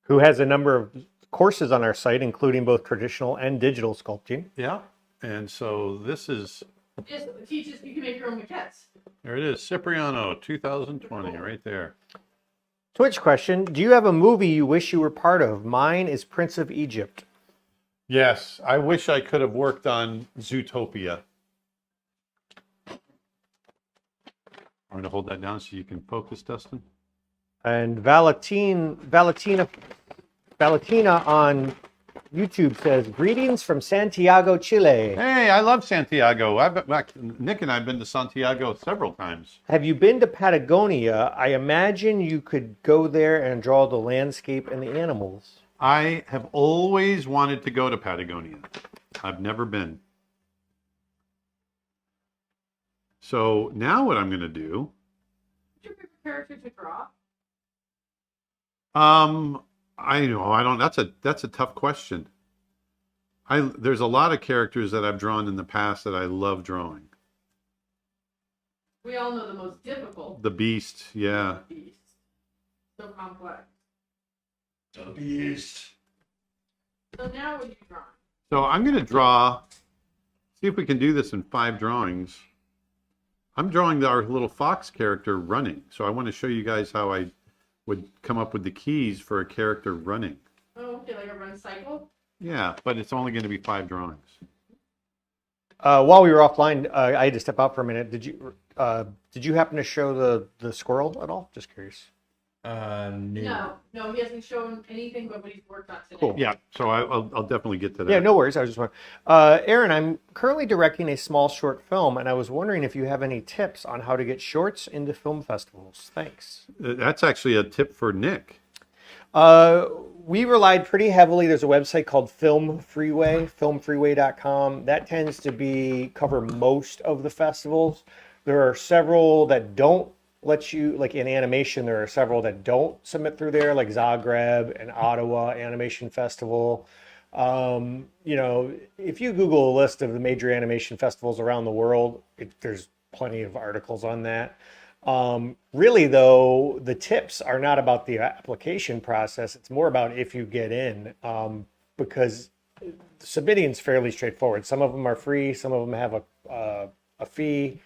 Who has a number of courses on our site, including both traditional and digital sculpting. Yeah. And so this is, Just teaches you can make your own maquettes. there it is, Cipriano 2020, right there. Twitch question: do you have a movie you wish you were part of? Mine is Prince of Egypt. Yes, I wish I could have worked on Zootopia. I'm going to hold that down so you can focus, Dustin. And Valentina on YouTube says, greetings from Santiago, Chile. Hey, I love Santiago. Nick and I have been to Santiago several times. Have you been to Patagonia? I imagine you could go there and draw the landscape and the animals. I have always wanted to go to Patagonia. I've never been. So now what I'm going to do, What's your favorite character to draw? I don't. That's a tough question. There's a lot of characters that I've drawn in the past that I love drawing. We all know the most difficult. The Beast, yeah. Beast. So complex. The Beast. So now what are you drawing? So I'm going to draw, see if we can do this in 5 drawings. I'm drawing our little fox character running. So I want to show you guys how I would come up with the keys for a character running. Oh, okay, like a run cycle? Yeah, but it's only going to be 5 drawings. While we were offline, I had to step out for a minute. Did you happen to show the squirrel at all? Just curious. No, he hasn't shown anything but what he's worked on today. Cool. Yeah, so I'll definitely get to that. Yeah, no worries. I was just wondering. Aaron, I'm currently directing a small short film, and I was wondering if you have any tips on how to get shorts into film festivals. Thanks. That's actually a tip for Nick. We relied pretty heavily. There's a website called Film Freeway, filmfreeway.com. That tends to cover most of the festivals. There are several that don't let you, like in animation, there are several that don't submit through there, like Zagreb and Ottawa Animation Festival. If you Google a list of the major animation festivals around the world, there's plenty of articles on that. Really, though, the tips are not about the application process. It's more about if you get in, because submitting is fairly straightforward. Some of them are free. Some of them have a fee.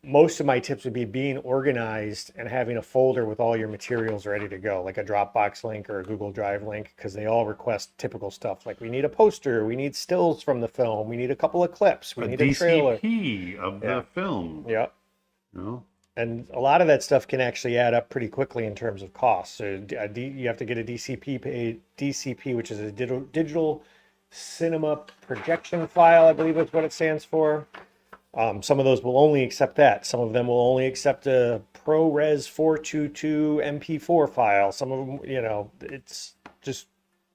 Most of my tips would be being organized and having a folder with all your materials ready to go, like a Dropbox link or a Google Drive link, because they all request typical stuff. Like we need a poster, we need stills from the film, we need a couple of clips, we need a trailer. DCP of the film. Yeah. No? And a lot of that stuff can actually add up pretty quickly in terms of cost. So you have to get a DCP, which is a digital cinema projection file, I believe is what it stands for. Some of those will only accept that. Some of them will only accept a ProRes 422 MP4 file. Some of them, it's just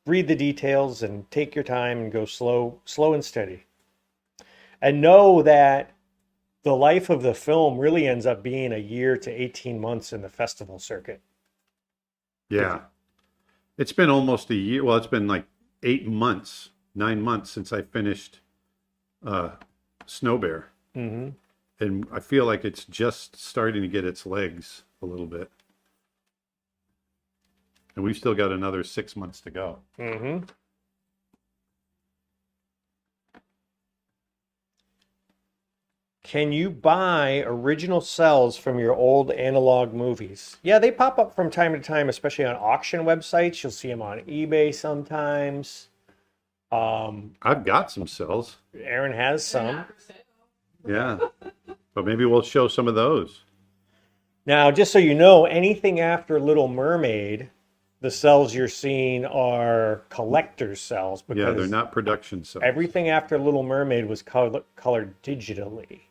read the details and take your time and go slow and steady. And know that the life of the film really ends up being a year to 18 months in the festival circuit. Yeah. It's been almost a year. Well, it's been like 9 months since I finished Snow Bear. Mm-hmm. And I feel like it's just starting to get its legs a little bit. And we've still got another 6 months to go. Mm-hmm. Can you buy original cells from your old analog movies? Yeah, they pop up from time to time, especially on auction websites. You'll see them on eBay sometimes. I've got some cells. Aaron has some. Yeah. But maybe we'll show some of those. Now, just so you know, anything after Little Mermaid, the cells you're seeing are collector's cells. Because yeah, they're not production cells. Everything after Little Mermaid was colored digitally.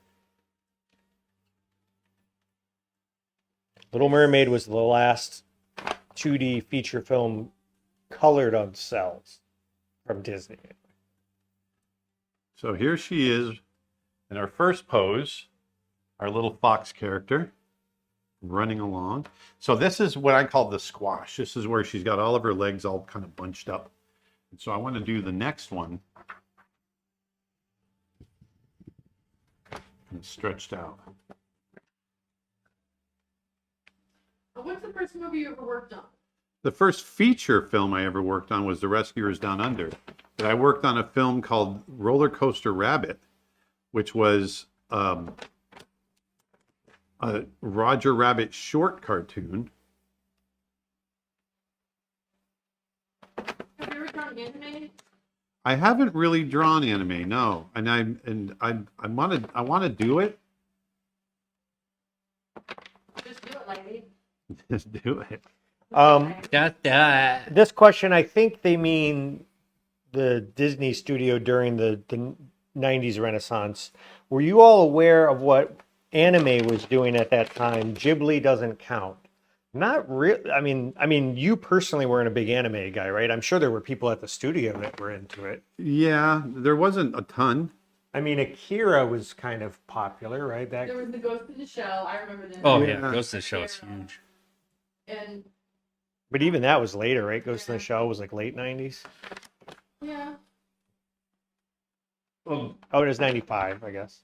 Little Mermaid was the last 2D feature film colored on cells from Disney. So here she is in our first pose, our little fox character running along. So this is what I call the squash. This is where she's got all of her legs all kind of bunched up. And so I want to do the next one and stretched out. What's the first movie you ever worked on? The first feature film I ever worked on was The Rescuers Down Under. But I worked on a film called Roller Coaster Rabbit, which was a Roger Rabbit short cartoon. Have you ever drawn anime? I haven't really drawn anime, no, and I want to do it. Just do it, lady. Just do it. This question, I think they mean the Disney studio during the 90s Renaissance. Were you all aware of what anime was doing at that time? Ghibli doesn't count. Not really. I mean, you personally weren't a big anime guy, right? I'm sure there were people at the studio that were into it. Yeah, there wasn't a ton. I mean, Akira was kind of popular, right? There was the Ghost in the Shell. I remember that. Oh yeah, Ghost in the Shell is huge. And But even that was later, right? Ghost in the Shell was like late 90s. yeah. Well, Oh, it was 95, I guess.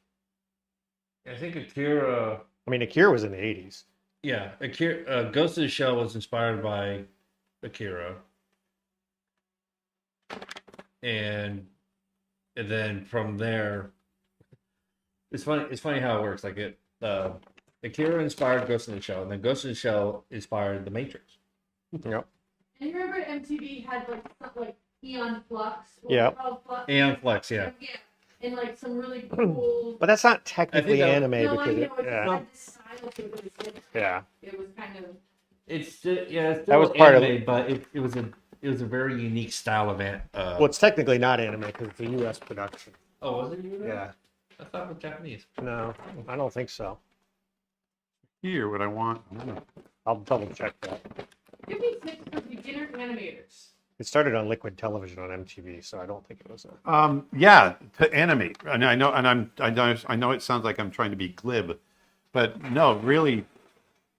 I think Akira. I mean, Akira was in the 80s. Yeah, Akira. Ghost in the Shell was inspired by Akira. and then from there, it's funny. It's funny how it works. Like Akira inspired Ghost in the Shell, and then Ghost in the Shell inspired The Matrix. Yep. And you remember MTV had like stuff like Eon Flux? Yep. Aeon Flux, yeah. Yeah. And like some really cool. But that's not technically that- anime No, I because know, it, it yeah. had this style to it. Yeah. It was kind of. It's still, yeah, it's That was still part of anime, but it was a very unique style of it. Well, it's technically not anime because it's a U.S. production. Oh, was it you? Yeah. I thought it was Japanese. No, I don't think so. Here, what I want. I'll double check that. Give me tips for beginner animators. It started on Liquid Television on MTV, so I don't think it was a. Yeah, to animate. And I know, and I know it sounds like I'm trying to be glib, but no, really,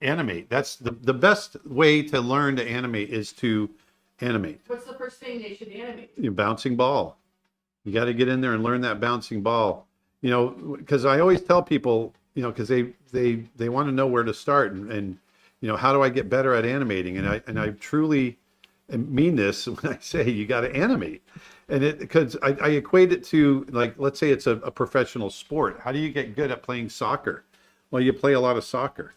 animate. That's the best way to learn to animate is to animate. What's the first thing they should animate? Your bouncing ball. You got to get in there and learn that bouncing ball. You know, because I always tell people, you know, because they want to know where to start and you know, how do I get better at animating? And I truly mean this when I say you got to animate. And it because I equate it to, like, let's say it's a professional sport. How do you get good at playing soccer? Well, you play a lot of soccer.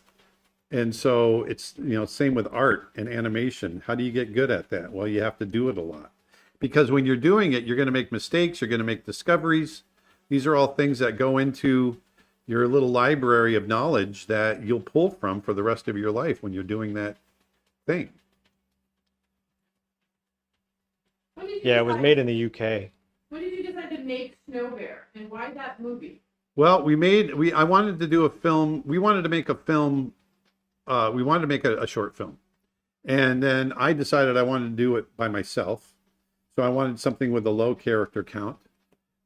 And so it's, you know, same with art and animation. How do you get good at that? Well, you have to do it a lot. Because when you're doing it, you're going to make mistakes, you're going to make discoveries. These are all things that go into your little library of knowledge that you'll pull from for the rest of your life when you're doing that thing. When did you Yeah, it was decide- made in the UK. When did you decide to make Snow Bear, and why that movie? Well, I wanted to do a film. We wanted to make a film. We wanted to make a short film. And then I decided I wanted to do it by myself. So I wanted something with a low character count.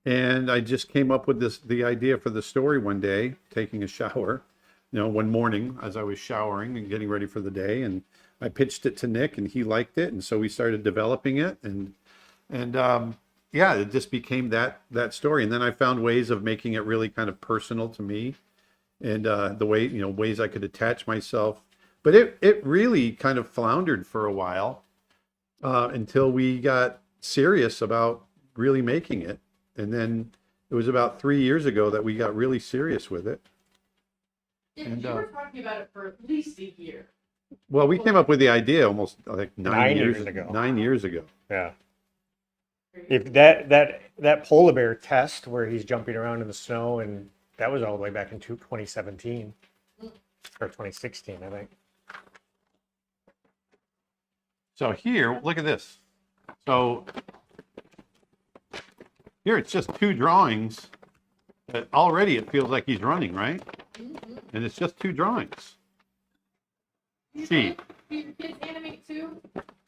And I just came up with the idea for the story one day, taking a shower, you know, one morning as I was showering and getting ready for the day. And I pitched it to Nick and he liked it. And so we started developing it. And yeah, it just became that story. And then I found ways of making it really kind of personal to me and the way, you know, ways I could attach myself. But it really kind of floundered for a while until we got serious about really making it. And then it was about 3 years ago that we got really serious with it. Yeah, And, you were talking about it for at least a year. Well, we came up with the idea almost like 9 years ago. 9 years ago. Yeah. If that polar bear test where he's jumping around in the snow, and that was all the way back in 2017 or 2016, I think. So here, look at this. So here it's just 2 drawings. But already it feels like he's running, right? And it's just 2 drawings. See, Do your kids animate too?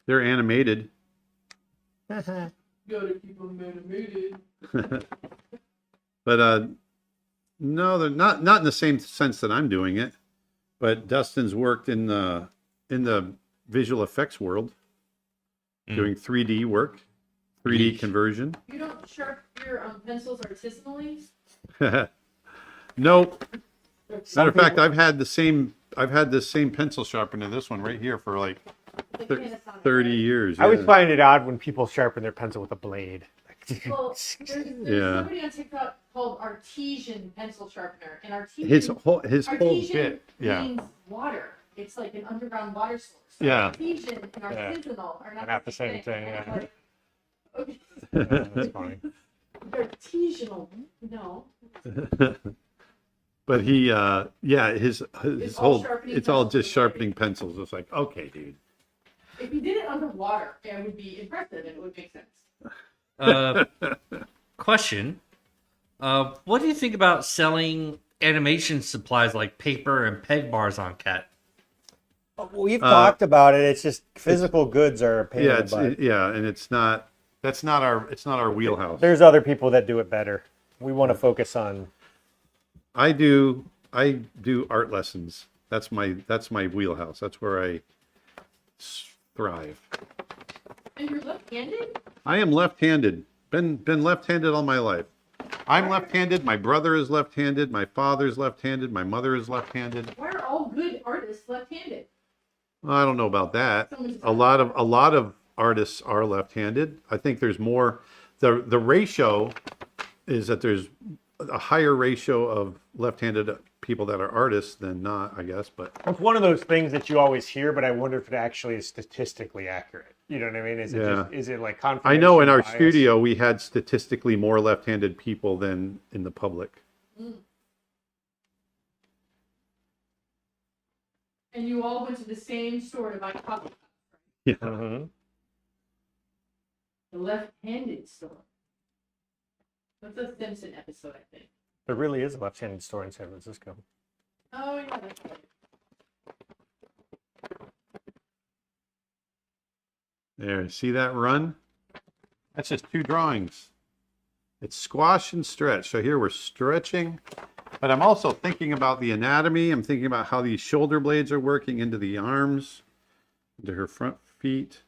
they're animated. Gotta keep them animated. But no, they're not in the same sense that I'm doing it. But Dustin's worked in the visual effects world, doing 3D work, 3D conversion. You don't sharpen your pencils artisanally? Nope. Matter of fact, I've had this same pencil sharpener, this one right here, for like 30 years. I always yeah. find it odd when people sharpen their pencil with a blade. Well, there's Yeah. somebody on TikTok called Artesian Pencil Sharpener, and Artesian His whole Artesian bit, yeah. means water. It's like an underground water source. So Yeah. Artesian and artisanal are Not the same thing, And yeah. I'm like, okay. Yeah, that's funny. Artisanal, no. But he, yeah, his It's all whole, sharpening it's all pencils. just sharpening pencils. It's like, okay, dude. If you did it underwater, it would be impressive and it would make sense. Question. What do you think about selling animation supplies like paper and peg bars on Cat? We've talked about it. It's just physical goods are a pain Yeah, in the butt. and it's not our wheelhouse. There's other people that do it better. We want to focus on. I do art lessons. That's my wheelhouse. That's where I thrive. And you're left-handed? I am left-handed. Been left-handed all my life. I'm left-handed. My brother is left-handed. My father's left-handed. My mother is left-handed. Why are all good artists left-handed? I don't know about that. A lot of artists are left-handed. I think there's more the ratio is that there's a higher ratio of left-handed people that are artists than not, I guess. But It's one of those things that you always hear, but I wonder if it actually is statistically accurate. You know what I mean? Is it Yeah. just, is it like I confirmation know in our bias? studio we had statistically more left-handed people than in the public. And you all went to the same store to buy coffee. Yeah. Mhm. The left-handed store. That's a Simpson episode, I think. There really is a left-handed store in San Francisco. Oh, yeah, that's right. There, see that run? That's just 2 drawings. It's squash and stretch. So here we're stretching, but I'm also thinking about the anatomy. I'm thinking about how these shoulder blades are working into the arms, into her front feet.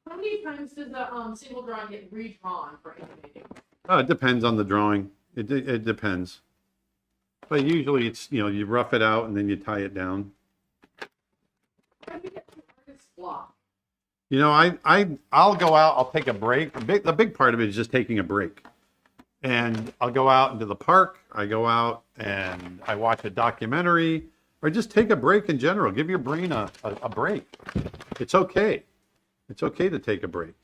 How many times does the single drawing get redrawn for animating? Oh, it depends on the drawing. It depends. But usually it's, you know, you rough it out and then you tie it down. How do you get the artist block? You know, I'll go out, I'll take a break. The big part of it is just taking a break. And I'll go out into the park, I go out and I watch a documentary, or just take a break in general. Give your brain a break. It's okay. It's okay to take a break.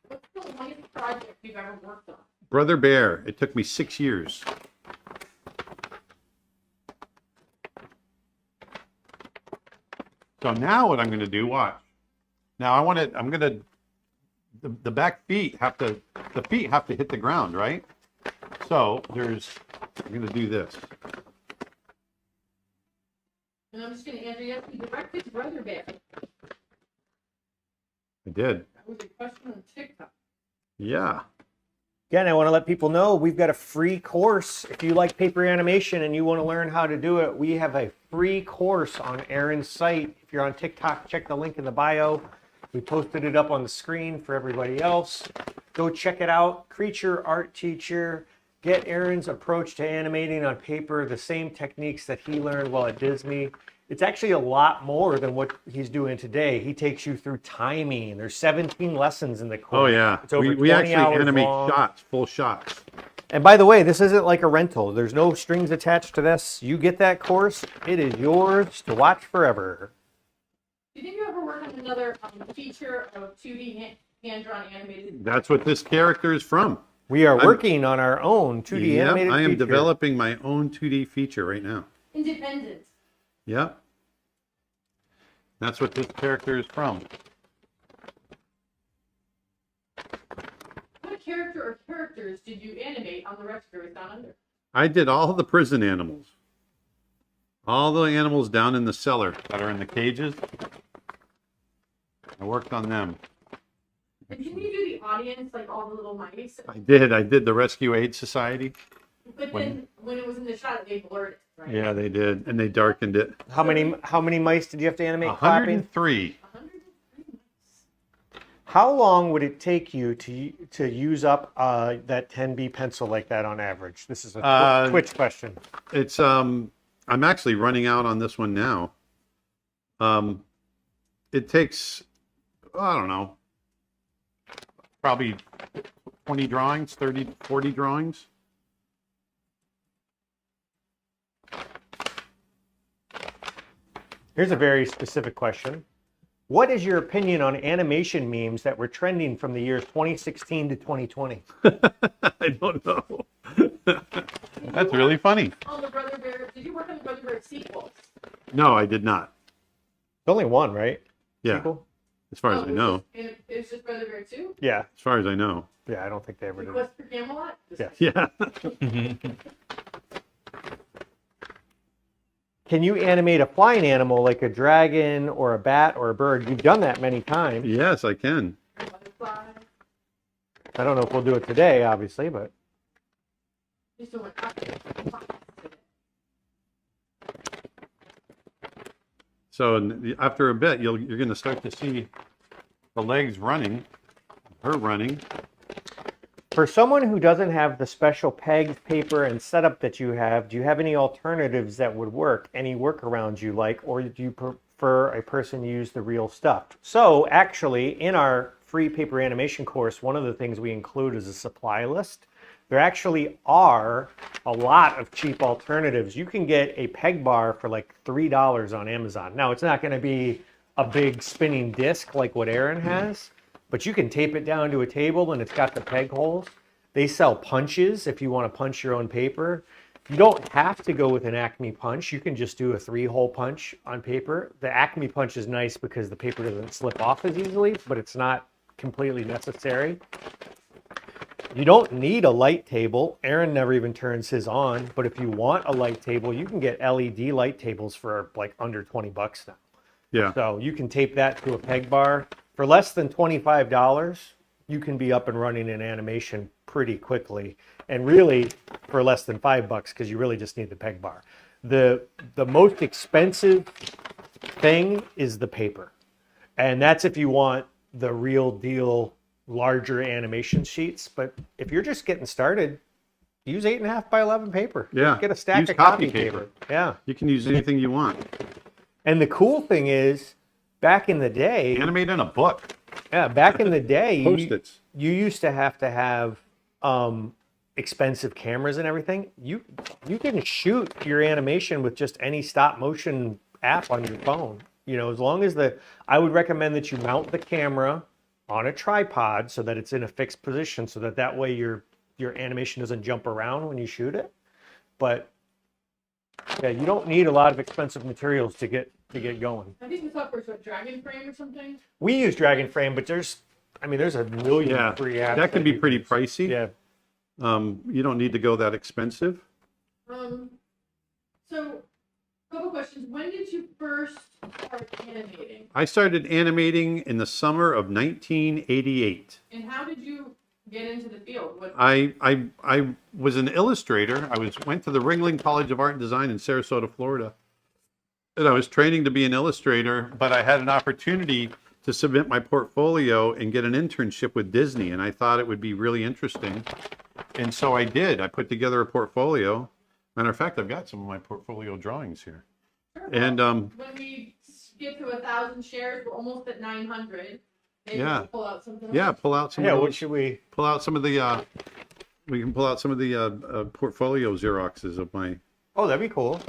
What's the longest project you've ever worked on? Brother Bear, it took me 6 years. So now what I'm going to do, watch. Now the back feet have to, the feet have to hit the ground, right? So I'm going to do this. And I'm just going to answer yes, you directed Brother Bear. I did. That was a question on TikTok. Yeah. Again, I want to let people know we've got a free course. If you like paper animation and you want to learn how to do it, we have a free course on Aaron's site. If you're on TikTok, check the link in the bio. We posted it up on the screen for everybody else. Go check it out. Creature Art Teacher. Get Aaron's approach to animating on paper, the same techniques that he learned while at Disney. It's actually a lot more than what he's doing today. He takes you through timing. There's 17 lessons in the course. Oh yeah. It's over We 20 actually hours animate long. shots, full shots. And by the way, this isn't like a rental. There's no strings attached to this. You get that course, it is yours to watch forever. Did you ever work on another feature of 2D hand-drawn animated? That's what this character is from. We are working on our own 2D Yep, animated I am feature. developing my own 2D feature right now. Independent. Yep. That's what this character is from. What character or characters did you animate on the Rescuers Down Under? I did all the prison animals. All the animals down in the cellar that are in the cages. I worked on them. And didn't you do the audience, like all the little mice? I did the Rescue Aid Society. But then when it was in the shot, they blurred it, right? Yeah, they did. And they darkened it. How many mice did you have to animate clapping? 103. 103 mice. How long would it take you to use up that 10B pencil like that on average? This is a Twitch question. It's I'm actually running out on this one now. It takes, I don't know, probably 20 drawings, 30, 40 drawings. Here's a very specific question. What is your opinion on animation memes that were trending from the years 2016 to 2020? I don't know. That's really funny. On the Brother Bear, did you work on the Brother Bear sequels? No, I did not. Only one, right? Yeah, Sequel? as far as I know. It was just Brother Bear 2? Yeah. As far as I know. Yeah, I don't think they ever did. Request for Camelot? Yeah. Yeah. Can you animate a flying animal like a dragon or a bat or a bird? You've done that many times. Yes, I can. Butterfly. I don't know if we'll do it today, obviously, but Just doing So after a bit, you're going to start to see the legs running, her running. For someone who doesn't have the special pegs, paper, and setup that you have, do you have any alternatives that would work? Any workarounds you like, or do you prefer a person use the real stuff? So actually, in our free paper animation course, one of the things we include is a supply list. There actually are a lot of cheap alternatives. You can get a peg bar for like $3 on Amazon. Now, it's not going to be a big spinning disc like what Aaron has, but you can tape it down to a table and it's got the peg holes. They sell punches if you want to punch your own paper. You don't have to go with an Acme punch. You can just do a 3-hole punch on paper. The Acme punch is nice because the paper doesn't slip off as easily, but it's not completely necessary. You don't need a light table. Aaron never even turns his on, but if you want a light table, you can get LED light tables for like under 20 bucks now. Yeah. So you can tape that to a peg bar. For less than $25, you can be up and running in animation pretty quickly. And really, for less than $5, because you really just need the peg bar. The most expensive thing is the paper. And that's if you want the real deal, larger animation sheets. But if you're just getting started, use 8.5 by 11 paper. Yeah. Get a stack Use of copy copy paper. paper. Yeah. You can use anything you want. And the cool thing is, back in the day, Animate in a book. yeah, back in the day, Post-its. you used to have expensive cameras and everything. You can shoot your animation with just any stop motion app on your phone. You know, as long as I would recommend that you mount the camera on a tripod so that it's in a fixed position, so that way your animation doesn't jump around when you shoot it. But yeah, you don't need a lot of expensive materials to get going. I think the software's what, Dragon Frame or something? We use Dragon Frame, but there's a million Yeah. free apps. That can be you pretty use. pricey. Yeah. You don't need to go that expensive. So, a couple questions. When did you first start animating? I started animating in the summer of 1988. And how did you get into the field? What, I was an illustrator. I went to the Ringling College of Art and Design in Sarasota, Florida. And I was training to be an illustrator, but I had an opportunity to submit my portfolio and get an internship with Disney. And I thought it would be really interesting. And so I did. I put together a portfolio. Matter of fact, I've got some of my portfolio drawings here. Sure. And when we get to 1,000 shares, we're almost at 900. Maybe Yeah. we'll pull out something yeah, else. pull out some Yeah, of what those, should we? pull out some of the we can pull out some of the portfolio Xeroxes of my. Oh, that'd be cool.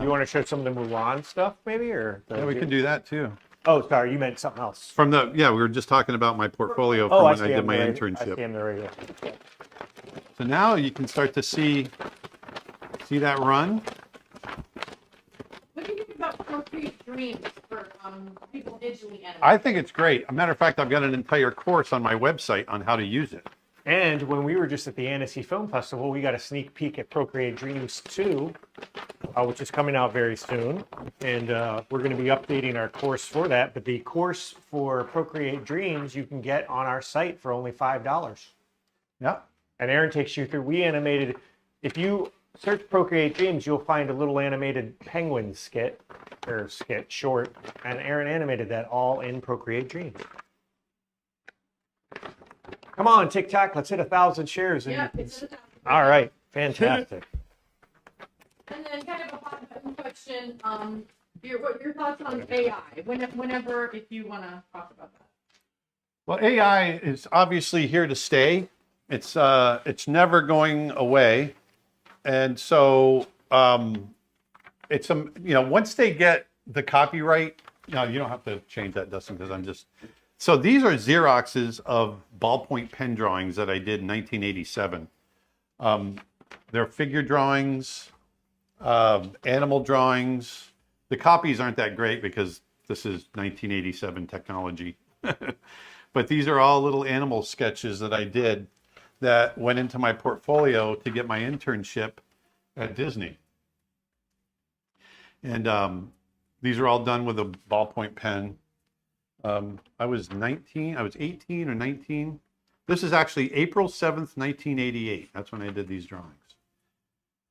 You want to show some of the Mulan stuff, maybe, or? Yeah, we can do that too. Oh, sorry, you meant something else. From the we were just talking about my portfolio from Oh, I when see. I did them my right- I internship. see them there right here. So now you can start to see that run. What do you think about Procreate Dreams for people digitally animate? I think it's great. As a matter of fact, I've got an entire course on my website on how to use it. And when we were just at the Annecy Film Festival, we got a sneak peek at Procreate Dreams 2, which is coming out very soon. And we're going to be updating our course for that. But the course for Procreate Dreams you can get on our site for only $5. Yeah. And Aaron takes you through. We animated. If you search Procreate Dreams, you'll find a little animated penguin short, and Aaron animated that all in Procreate Dreams. Come on, TikTok, let's hit 1,000 shares. And Yeah, it's in the top. all right, fantastic. And then kind of a hot button question, what your thoughts on AI? Whenever, if you want to talk about that. Well, AI is obviously here to stay. It's never going away, and so it's once they get the copyright. No, you don't have to change that, Dustin, because I'm just. So these are Xeroxes of ballpoint pen drawings that I did in 1987. They're figure drawings, animal drawings. The copies aren't that great because this is 1987 technology. But these are all little animal sketches that I did that went into my portfolio to get my internship at Disney. And these are all done with a ballpoint pen. I was 18 or 19. This is actually April 7th, 1988. That's when I did these drawings.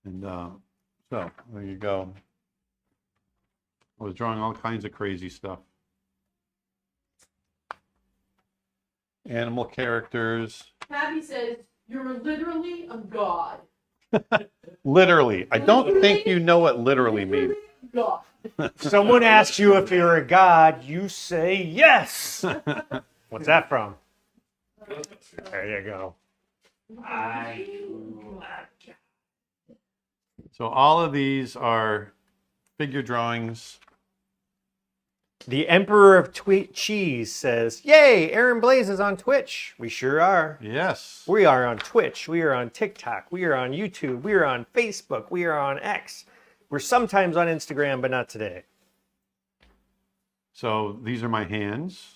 And so there you go. I was drawing all kinds of crazy stuff. Animal characters. Tabby says, You're literally a god. Literally. I don't think you know what literally means. God. If someone asks you if you're a god, you say yes. What's that from? There you go. So all of these are figure drawings. The Emperor of Cheese says, "Yay, Aaron Blaze is on Twitch." We sure are. Yes. We are on Twitch. We are on TikTok. We are on YouTube. We are on Facebook. We are on X. We're sometimes on Instagram, but not today. So these are my hands.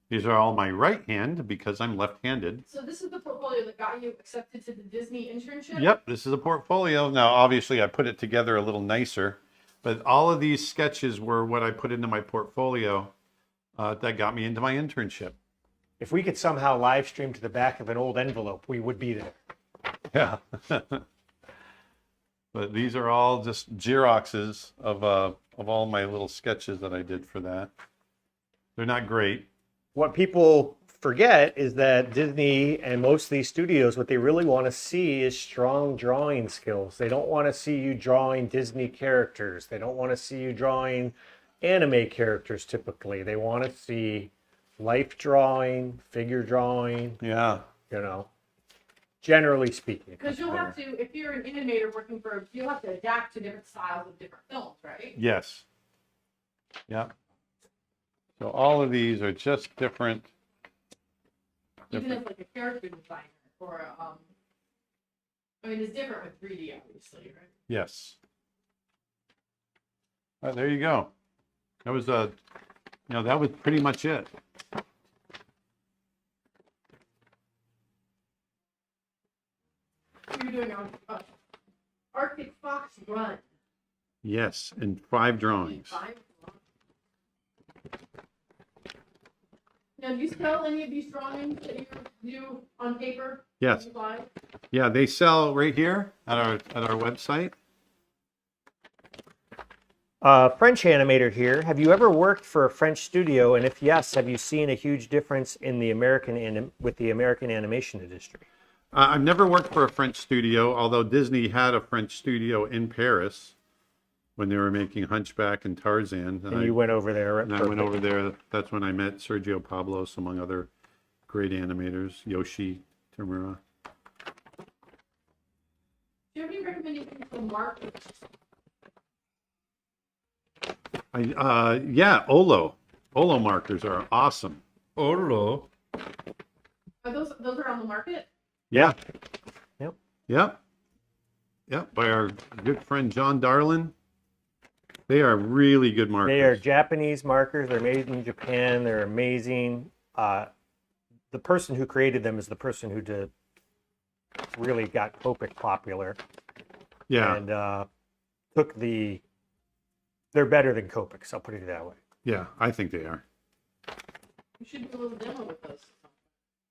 These are all my right hand because I'm left-handed. So this is the portfolio that got you accepted to the Disney internship? Yep, this is a portfolio. Now, obviously, I put it together a little nicer, but all of these sketches were what I put into my portfolio that got me into my internship. If we could somehow live stream to the back of an old envelope, we would be there. Yeah. But these are all just Xeroxes of all my little sketches that I did for that. They're not great. What people forget is that Disney and most of these studios, what they really want to see is strong drawing skills. They don't want to see you drawing Disney characters. They don't want to see you drawing anime characters typically. They want to see life drawing, figure drawing, Yeah. you know, generally speaking. Because you'll have to, if you're an animator working for, you'll have to adapt to different styles of different films, right? Yes. Yep. So all of these are just different. Even as like a character designer or I mean, it's different with 3D, obviously, right? Yes. There you go. That was that was pretty much it. You're doing Arctic Fox Run. Yes, and 5 drawings. Now, do you sell any of these drawings that you do on paper? Yes. Online? Yeah, they sell right here at our website. French animator here. Have you ever worked for a French studio? And if yes, have you seen a huge difference in the with the American animation industry? I've never worked for a French studio, although Disney had a French studio in Paris when they were making Hunchback and Tarzan. And you went over there. And I went over there. That's when I met Sergio Pablos, among other great animators, Yoshi Tamura. Do you have any recommendations for markers? Yeah, Olo markers are awesome. Olo. Are those are on the market? Yeah. Yep. Yep. Yep. By our good friend John Darlin. They are really good markers. They are Japanese markers. They're made in Japan. They're amazing. The person who created them is the person who really got Copic popular. Yeah. And took the. They're better than Copics. I'll put it that way. Yeah, I think they are. You should do a little demo with those.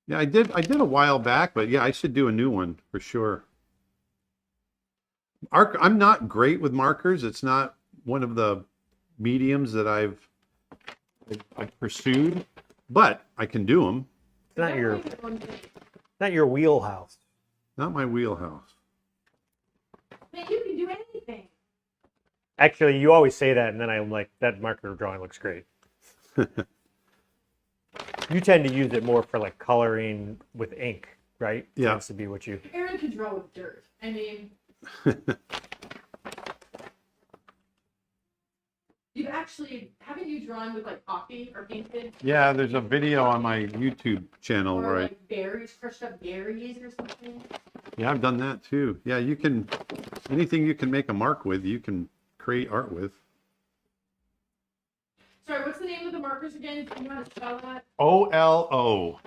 Yeah, I did a while back, but yeah, I should do a new one for sure. I'm not great with markers. It's not one of the mediums that I've pursued, but I can do them. It's not your wheelhouse. Not my wheelhouse. Man, you can do anything. Actually, you always say that, and then I'm like, that marker drawing looks great. You tend to use it more for like coloring with ink, right? Yeah. Tends to be what you. Aaron can draw with dirt. I mean, haven't you drawn with like coffee or painted? Yeah, there's a video on my YouTube channel Or where like berries, crushed up berries or something? yeah, I've done that too. Yeah, you can, anything you can make a mark with, you can create art with. Sorry, what's the name of the markers again? Do you want to spell that? OLO.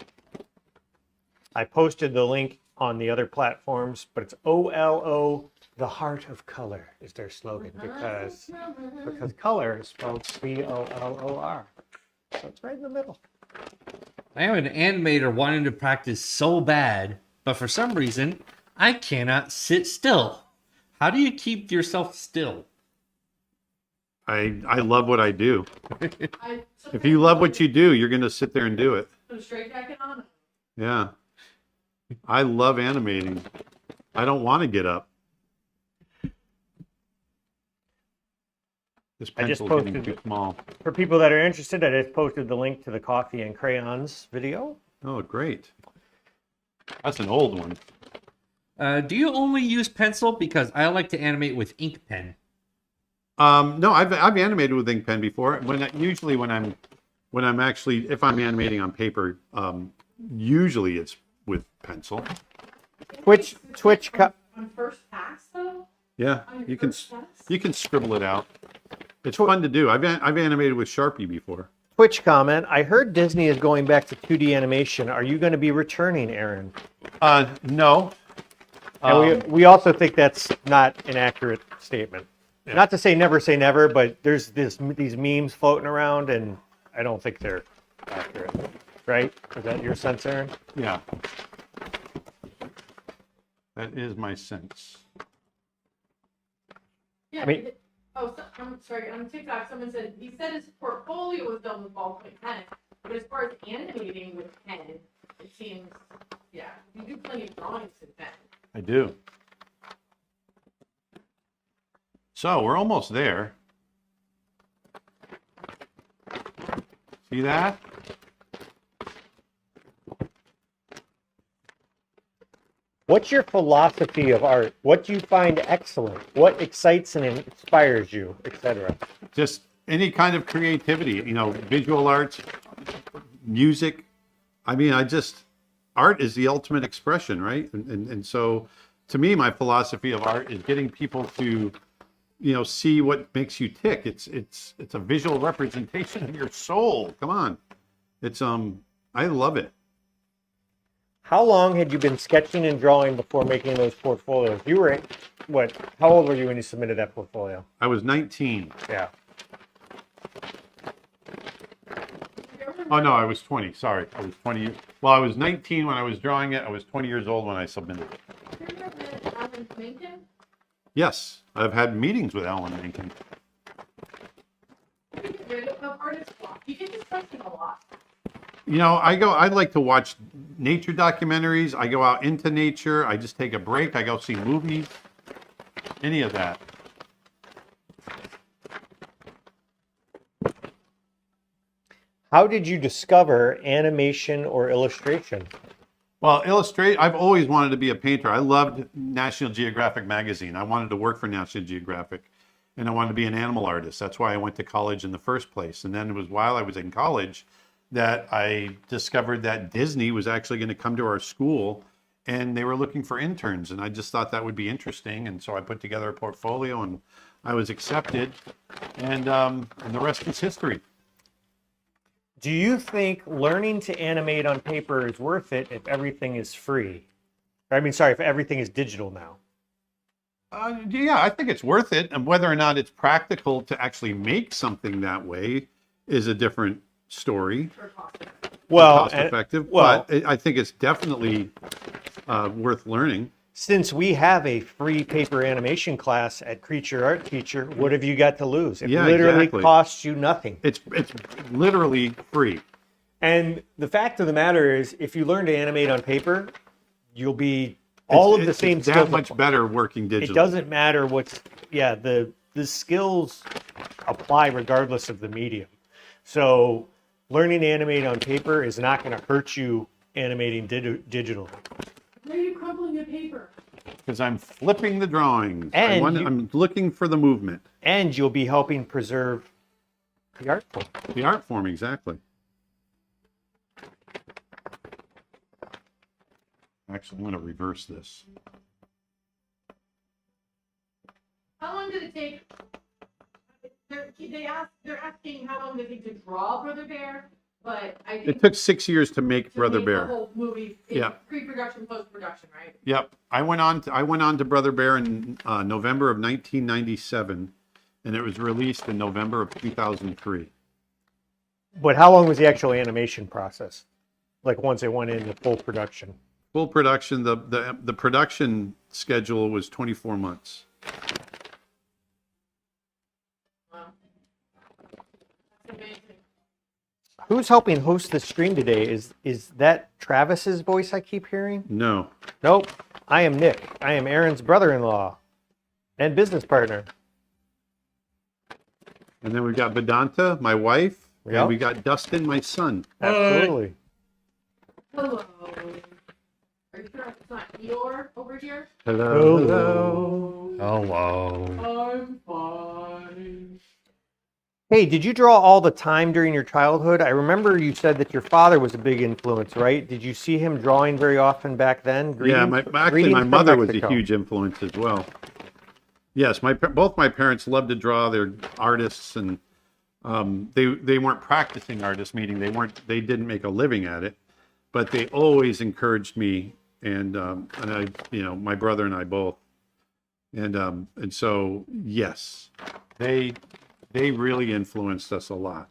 I posted the link on the other platforms, but it's OLO, the heart of color is their slogan because color is spelled COLOR. So it's right in the middle. I am an animator wanting to practice so bad, but for some reason, I cannot sit still. How do you keep yourself still? I love what I do. If you love what you do, you're going to sit there and do it. Put a straight jacket on. Yeah. I love animating. I don't want to get up. This I just pencil's getting posted too small. For people that are interested, I just posted the link to the coffee and crayons video. Oh, great. That's an old one. Do you only use pencil? Because I like to animate with ink pen. No, I've animated with ink pen before. Usually when I'm actually, if I'm animating on paper, usually it's with pencil. Twitch On first pass though? Yeah, On your you can first pass? you can scribble it out. It's fun to do. I've animated with Sharpie before. Twitch comment. I heard Disney is going back to 2D animation. Are you going to be returning, Aaron? No. And we also think that's not an accurate statement. Yeah. Not to say never, but there's these memes floating around, and I don't think they're accurate. Right? Is that your sense, Aaron? Yeah. That is my sense. Yeah. I mean- I'm sorry. On TikTok, someone said he said his portfolio was done with ballpoint pen, but as far as animating with pen, it seems, yeah, you do plenty of drawings with pen. I do. So we're almost there. See that? What's your philosophy of art? What do you find excellent? What excites and inspires you, etc.? Just any kind of creativity, visual arts, music. I mean, art is the ultimate expression, right? And so to me, my philosophy of art is getting people to, see what makes you tick. It's a visual representation of your soul. Come on. I love it. How long had you been sketching and drawing before making those portfolios? You were, how old were you when you submitted that portfolio? I was 19. Yeah. Oh, no, I was 20. Sorry. I was 20. Well, I was 19 when I was drawing it. I was 20 years old when I submitted it. Have you ever met Alan Menken? Yes, I've had meetings with Alan Menken. You get rid of artist block. You get this question a lot. I like to watch nature documentaries. I go out into nature. I just take a break. I go see movies. Any of that. How did you discover animation or illustration? Well, I've always wanted to be a painter. I loved National Geographic magazine. I wanted to work for National Geographic, and I wanted to be an animal artist. That's why I went to college in the first place. And then it was while I was in college that I discovered that Disney was actually going to come to our school, and they were looking for interns. And I just thought that would be interesting. And so I put together a portfolio, and I was accepted. And the rest is history. Do you think learning to animate on paper is worth it if everything is free? If everything is digital now? Yeah, I think it's worth it. And whether or not it's practical to actually make something that way is a different story. Cost effective. But I think it's definitely worth learning. Since we have a free paper animation class at Creature Art Teacher, what have you got to lose? It literally costs you nothing. It's literally free. And the fact of the matter is, if you learn to animate on paper, you'll be all of the same it's skills. that much better working digitally. It doesn't matter the skills apply regardless of the medium. So learning to animate on paper is not going to hurt you animating digitally. Why are you crumpling your paper? Because I'm flipping the drawings. And I'm looking for the movement. And you'll be helping preserve the art form. The art form, exactly. Actually, I'm going to reverse this. How long did it take? They're asking how long did it take to draw Brother Bear, but I think It took 6 years to make Brother the Bear. whole movie, pre-production, post-production, right? Yep. I went on to Brother Bear in November of 1997, and it was released in November of 2003. But how long was the actual animation process? Like once it went into full production? Full production, the production schedule was 24 months. Wow. That's amazing. Who's helping host the stream today? Is that Travis's voice I keep hearing? No. Nope. I am Nick. I am Aaron's brother-in-law and business partner. And then we've got Vedanta, my wife, Yep. and we got Dustin, my son. Absolutely. Hello. Are you sure it's not Eeyore over here? Hello. Hello. I'm fine. Hey, did you draw all the time during your childhood? I remember you said that your father was a big influence, right? Did you see him drawing very often back then? Yeah, actually, Greetings my from mother was a Mexico. huge influence as well. Yes, both my parents loved to draw. They're artists, and they weren't practicing artists, meaning they didn't make a living at it, but they always encouraged me and I, my brother and I both, and so yes, they really influenced us a lot.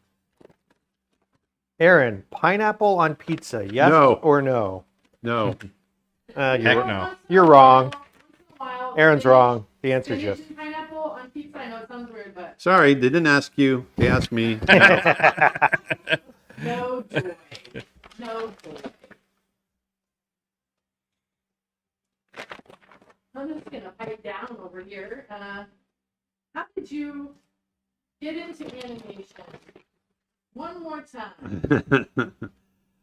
Aaron, pineapple on pizza, yes No. or no? No, Heck no. You're wrong. Once in a while, Aaron's wrong. The answer is spinach yes. and pineapple on pizza. I know it sounds weird, but sorry, they didn't ask you. They asked me. no joy. No joy. I'm just gonna pipe down over here. How did you get into animation? One more time.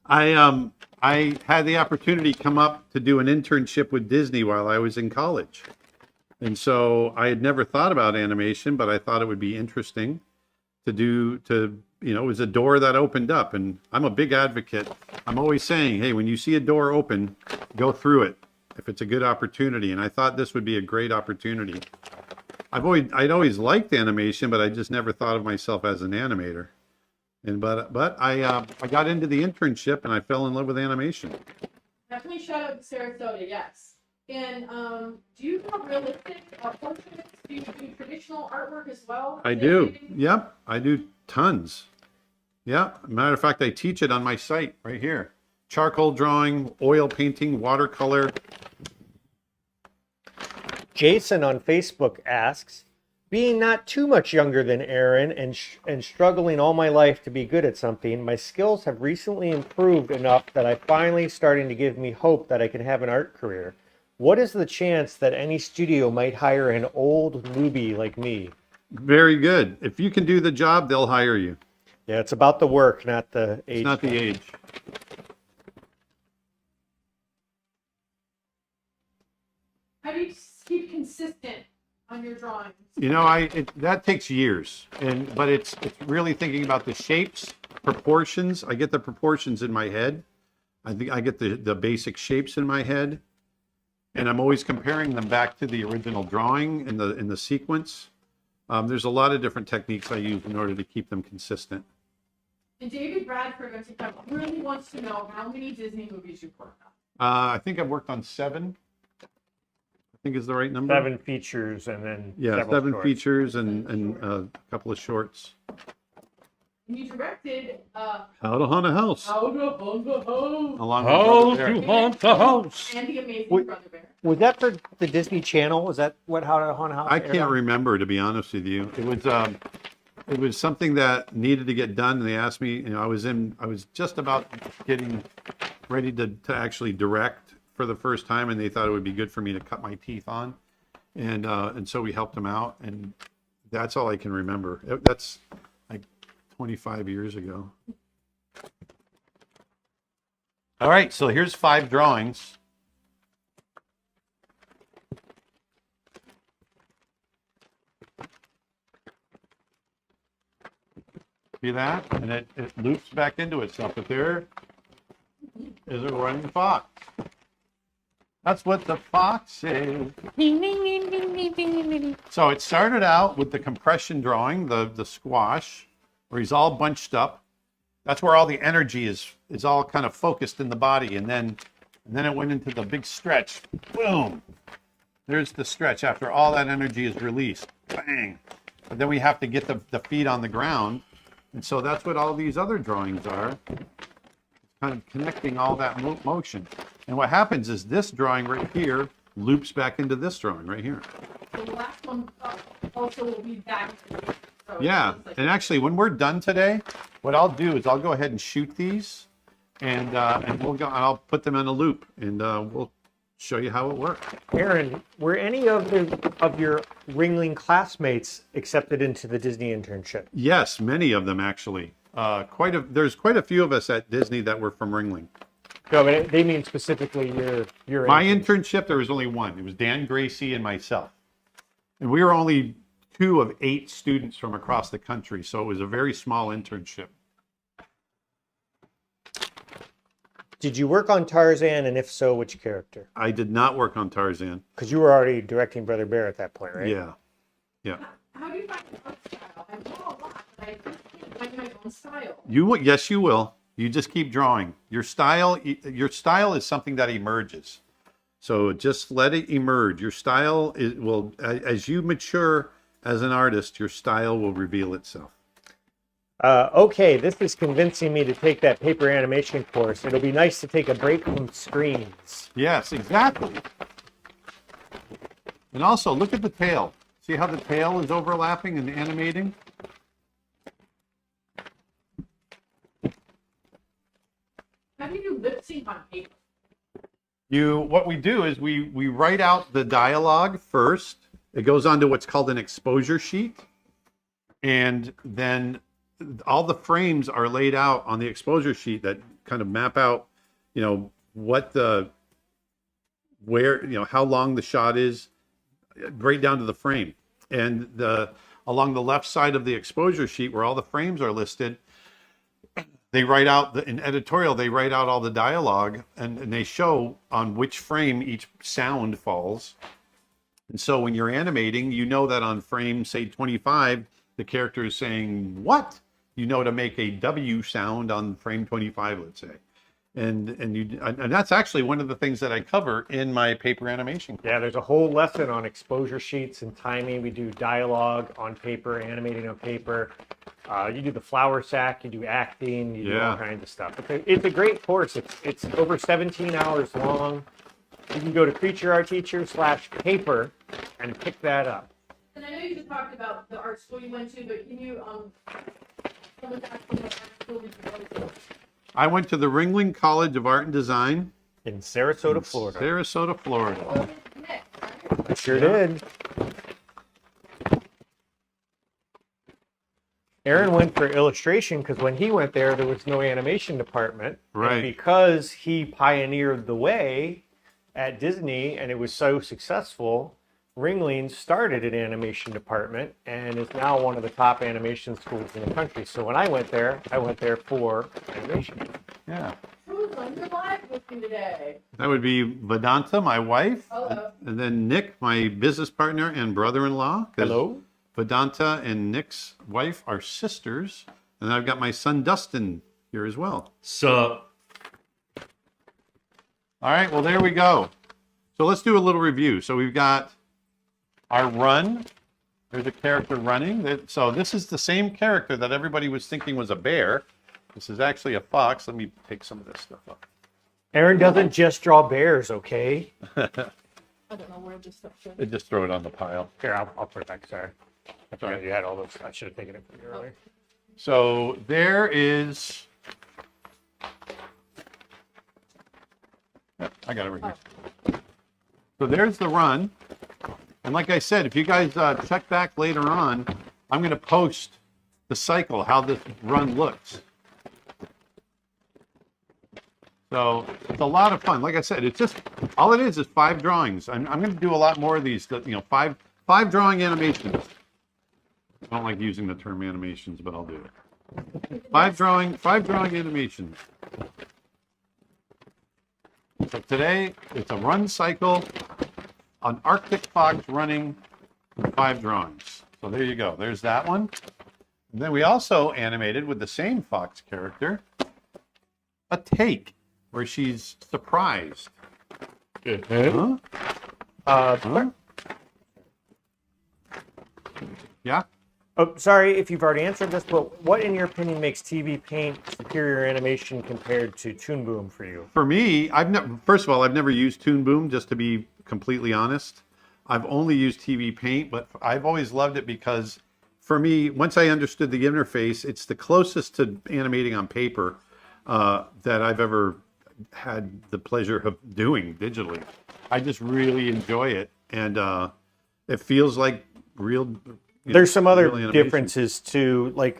I had the opportunity to come up to do an internship with Disney while I was in college. And so I had never thought about animation, but I thought it would be interesting it was a door that opened up. And I'm a big advocate. I'm always saying, hey, when you see a door open, go through it if it's a good opportunity. And I thought this would be a great opportunity. I'd always liked animation, but I just never thought of myself as an animator. But I got into the internship and I fell in love with animation. Definitely shout out to Sarasota, yes. And do you draw realistic portraits? Do you do traditional artwork as well? I do. Yep, I do tons. Yeah, matter of fact, I teach it on my site right here. Charcoal drawing, oil painting, watercolor. Jason on Facebook asks, being not too much younger than Aaron and struggling all my life to be good at something, my skills have recently improved enough that I finally starting to give me hope that I can have an art career. What is the chance that any studio might hire an old newbie like me? Very good. If you can do the job, they'll hire you. Yeah, it's about the work, not the age. It's not the age. How do you keep consistent on your drawings? That takes years, but it's really thinking about the shapes, proportions. I get the proportions in my head. I think I get the basic shapes in my head, and I'm always comparing them back to the original drawing in the sequence. There's a lot of different techniques I use in order to keep them consistent. And David Bradford on TikTok really wants to know how many Disney movies you've worked on. I think I've worked on 7. I think is the right number. 7 features and then Yeah, several 7 shorts. features and a couple of shorts. And you directed How to Hunt a House. How to Hunt a House. Along with How Brother Bear. to hunt the house. And the Amazing Wait. Brother Bear. Was that for the Disney Channel? Was that what How to Hunt a House? I aired can't on? remember, to be honest with you. It was something that needed to get done, and they asked me. I was just about getting ready to actually direct for the first time, and they thought it would be good for me to cut my teeth on, and so we helped them out, and that's all I can remember. That's like 25 years ago. All right, so here's 5 drawings. See that? And it loops back into itself. But there is a running fox. That's what the fox is. So it started out with the compression drawing, the squash, where he's all bunched up. That's where all the energy is all kind of focused in the body. And then it went into the big stretch. Boom. There's the stretch after all that energy is released. Bang. But then we have to get the feet on the ground. And so that's what all these other drawings are. It's kind of connecting all that motion. And what happens is this drawing right here loops back into this drawing right here. So the last one also will be back. So Yeah, it's like- and actually, when we're done today, what I'll do is I'll go ahead and shoot these, and we'll go. I'll put them in a loop, and we'll show you how it works. Aaron, were any of your Ringling classmates accepted into the Disney internship? Yes, many of them actually. There's quite a few of us at Disney that were from Ringling. No, but they mean specifically your My interns. internship, there was only one. It was Dan Gracie and myself, and we were only 2 of 8 students from across the country, so it was a very small internship. Did you work on Tarzan, and if so, which character? I did not work on Tarzan. Because you were already directing Brother Bear at that point, right? Yeah, yeah. How do you find your art style? I draw a lot, but I just can't find my own style. Yes, you will. You just keep drawing. Your style is something that emerges. So just let it emerge. Your style will, as you mature as an artist, your style will reveal itself. Okay, this is convincing me to take that paper animation course. It'll be nice to take a break from screens. Yes, exactly. And also, look at the tail. See how the tail is overlapping and animating? How do you do lip sync on paper? What we do is we write out the dialogue first. It goes onto what's called an exposure sheet. And then all the frames are laid out on the exposure sheet that kind of map out, how long the shot is, right down to the frame. And along the left side of the exposure sheet where all the frames are listed, they write out in editorial, they write out all the dialogue and they show on which frame each sound falls. And so when you're animating, you know that on frame, say 25, the character is saying, "What?" You know to make a W sound on frame 25, let's say. And that's actually one of the things that I cover in my paper animation. Yeah, there's a whole lesson on exposure sheets and timing. We do dialogue on paper, animating on paper. You do the flour sack, you do acting, you do all kinds of stuff. It's a great course. It's over 17 hours long. You can go to CreatureArtTeacher/paper and pick that up. And I know you just talked about the art school you went to, but can you someone's asking what art school did you go to? I went to the Ringling College of Art and Design In Sarasota, Florida. Sarasota, Florida. Oh, it's Nick, right? I sure did. Aaron went for illustration because when he went there was no animation department. Right. And because he pioneered the way at Disney and it was so successful, Ringling started an animation department and is now one of the top animation schools in the country. So when I went there for animation. Yeah. Who's on your live with me today? That would be Vedanta, my wife, Hello. and then Nick, my business partner and brother-in-law. 'Cause Hello. Vedanta and Nick's wife are sisters, and I've got my son Dustin here as well. So, All right, well, there we go. So let's do a little review. So we've got our run. There's a character running. So this is the same character that everybody was thinking was a bear. This is actually a fox. Let me take some of this stuff up. Aaron doesn't just draw bears, okay? I don't know where this stuff is. Just throw it on the pile. Here, I'll put it back. Sorry. I forgot Sorry. you had all those. I should have taken it from you earlier. So there is. Yep, I got it right here. So there's the run. And like I said, if you guys check back later on, I'm going to post the cycle, how this run looks. So it's a lot of fun. Like I said, it's just, all it is 5 drawings. I'm going to do a lot more of these, five drawing animations. I don't like using the term animations, but I'll do it. 5 drawing animations. So today, it's a run cycle, an Arctic fox running, 5 drawings. So there you go. There's that one. And then we also animated with the same fox character, a take, where she's surprised. Huh? Huh? Yeah? Oh, sorry if you've already answered this, but what, in your opinion, makes TV Paint superior animation compared to Toon Boom for you? For me, first of all, I've never used Toon Boom, just to be completely honest. I've only used TV Paint, but I've always loved it because for me, once I understood the interface, it's the closest to animating on paper that I've ever had the pleasure of doing digitally. I just really enjoy it, and it feels like real. There's some other real animation. differences too. Like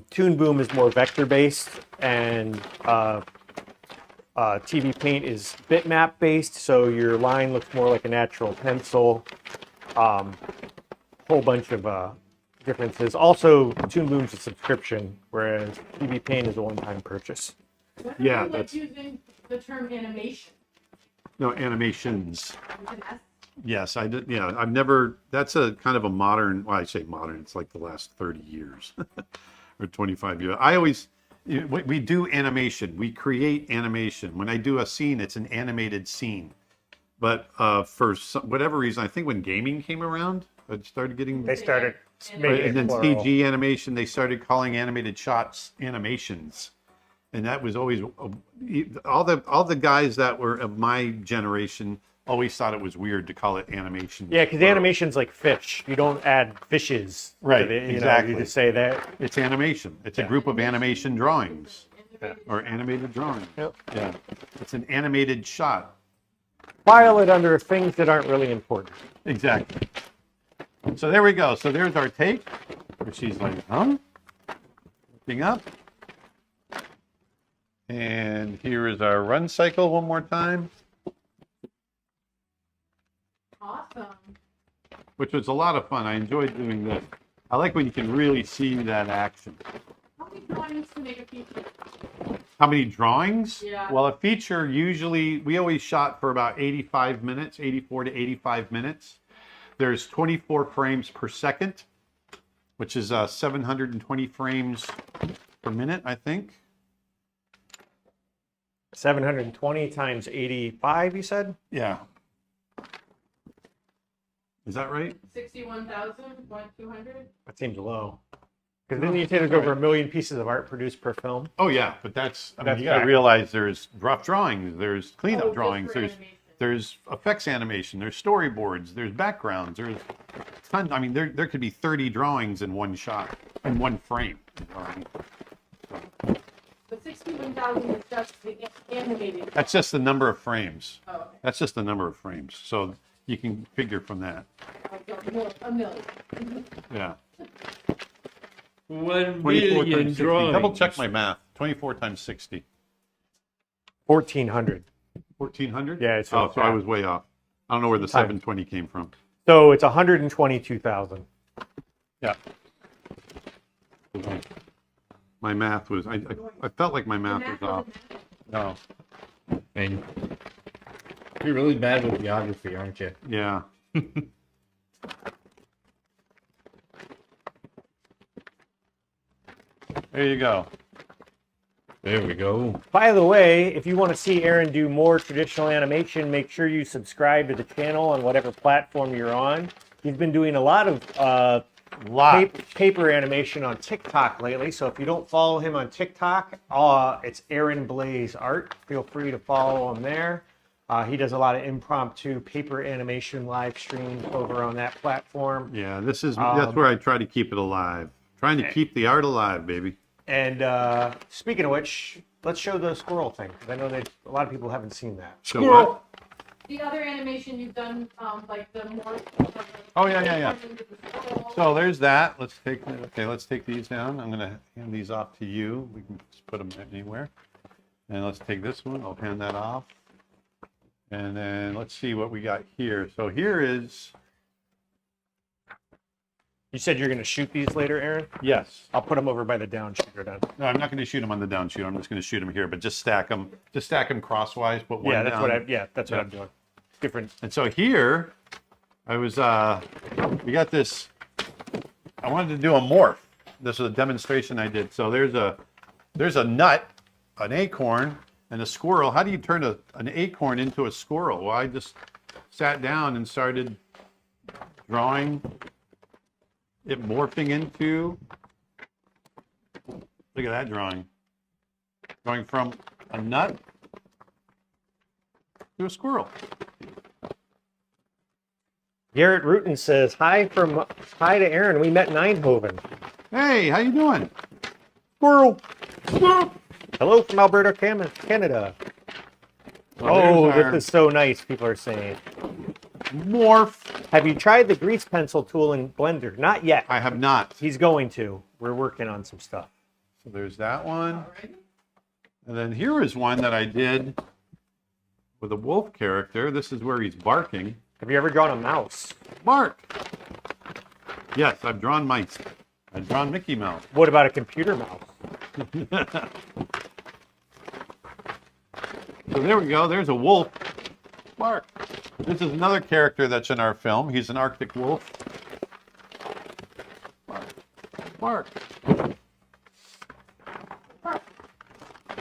Toon Boom is more vector based, and TV Paint is bitmap based, so your line looks more like a natural pencil. Whole bunch of differences. Also, Toon Boom's a subscription, whereas TV Paint is a one-time purchase. What Yeah, do you like that's- using the term animation? No, animations. With an S? Yes, I did. Yeah, I've never. That's a kind of a modern. Well, I say modern. It's like the last 30 years or 25 years. I always. We do animation. We create animation. When I do a scene, it's an animated scene. But for whatever reason, I think when gaming came around, it started getting. They started Right, making and it then plural. CG animation, they started calling animated shots animations, and that was always all the guys that were of my generation always thought it was weird to call it animation. Yeah, because animation's like fish. You don't add fishes. Right, To the, exactly. You just say that. It's animation. It's a group of animation drawings or animated drawings. Yep. Yeah, it's an animated shot. File it under things that aren't really important. Exactly. So there we go. So there's our take, where she's like, huh? Looking up. And here is our run cycle one more time, Awesome. which was a lot of fun. I enjoyed doing this. I like when you can really see that action. How many drawings to make a feature? How many drawings? Yeah. Well, a feature usually, we always shot for about 85 minutes, 84 to 85 minutes. There's 24 frames per second, which is 720 frames per minute, I think. 720 times 85, you said? Yeah. Is that right? 61,200? That seems low. Because then you say there's over 1 million pieces of art produced per film. Oh, yeah, but that's, That's you got to fact. realize there's rough drawings, there's cleanup Oh, just drawings, for there's animation. there's effects animation, there's storyboards, there's backgrounds, there's tons. I mean, there could be 30 drawings in one shot, in one frame. You know what I mean? The 61,000 is just the animated. That's just the number of frames. Oh, okay. That's just the number of frames. So you can figure from that. A million. Yeah. 1 24 million times 60. drawings. Double check my math. 24 times 60. 1,400. 1,400? Yeah, it's Oh, so I yeah. was way off. I don't know where the Time. 720 came from. So it's 122,000. Yeah. My math was, I felt like my math was off. No. And you're really bad with geography, aren't you? Yeah. There you go. There we go. By the way, if you want to see Aaron do more traditional animation, make sure you subscribe to the channel on whatever platform you're on. He's been doing a lot of paper animation on TikTok lately, so if you don't follow him on TikTok, it's Aaron Blaze Art. Feel free to follow him there. He does a lot of impromptu paper animation live streams over on that platform. Yeah, that's where I try to keep it alive. Trying to keep the art alive, baby. And speaking of which, let's show the squirrel thing, because I know that a lot of people haven't seen that. So what? The other animation you've done, like the more. Oh, yeah. So there's that. Let's take these down. I'm gonna hand these off to you. We can just put them anywhere. And let's take this one. I'll hand that off. And then let's see what we got here. So here is, You said you're going to shoot these later, Aaron? yes. I'll put them over by the down shooter then. No, I'm not going to shoot them on the down shoot. I'm just going to shoot them here, but just stack them. Just stack them crosswise. Put one Yeah, down. that's what I'm doing. Different. And so here, I was, we got this, I wanted to do a morph. This is a demonstration I did. So there's a nut, an acorn, and a squirrel. How do you turn an acorn into a squirrel? Well, I just sat down and started drawing it morphing into, look at that drawing. Going from a nut to a squirrel. Garrett Rutten says, hi to Aaron. We met in Eindhoven. Hey, how you doing? Squirrel. Squirrel. Hello from Alberta, Canada. Well, Oh, there's this is so nice, people are saying. Morph. Have you tried the grease pencil tool in Blender? Not yet. I have not. He's going to. We're working on some stuff. So there's that one. And then here is one that I did with a wolf character. This is where he's barking. Have you ever drawn a mouse? Bark. Yes, I've drawn mice. I've drawn Mickey Mouse. What about a computer mouse? So there we go. There's a wolf. Bark. This is another character that's in our film. He's an Arctic wolf. Bark. Bark. Bark.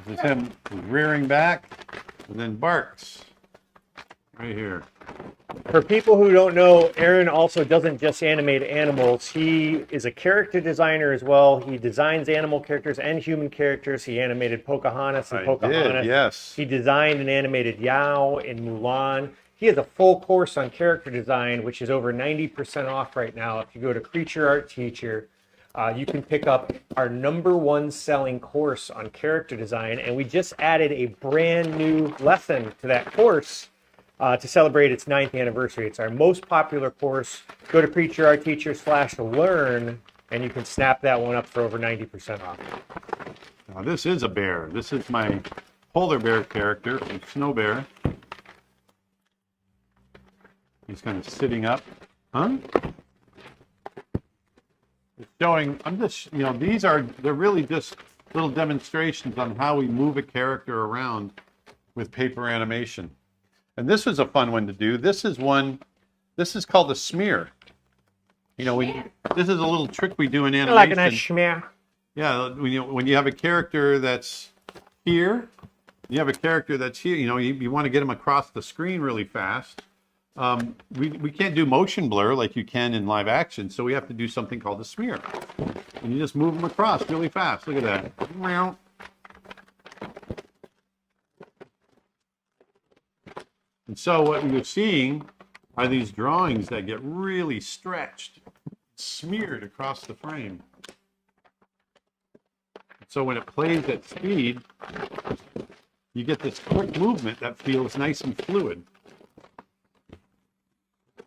This is him rearing back and then barks. Right here. For people who don't know, Aaron also doesn't just animate animals. He is a character designer as well. He designs animal characters and human characters. He animated Pocahontas and Pocahontas. Did, yes. He designed and animated Yao in Mulan. He has a full course on character design, which is over 90% off right now. If you go to Creature Art Teacher, you can pick up our #1 selling course on character design. And we just added a brand new lesson to that course to celebrate its 9th anniversary. It's our most popular course. Go to Creature Art Teacher/learn, and you can snap that one up for over 90% off. Now this is a bear. This is my polar bear character from Snow Bear. He's kind of sitting up. Huh? It's showing, I'm just, they're really just little demonstrations on how we move a character around with paper animation. And this was a fun one to do. This is called a smear. This is a little trick we do in animation. Like a schmear. Yeah, when you have a character that's here, you have a character that's here, you want to get them across the screen really fast. We can't do motion blur like you can in live action, so we have to do something called a smear. And you just move them across really fast. Look at that. Meow. And so what you're seeing are these drawings that get really stretched, smeared across the frame. So when it plays at speed, you get this quick movement that feels nice and fluid.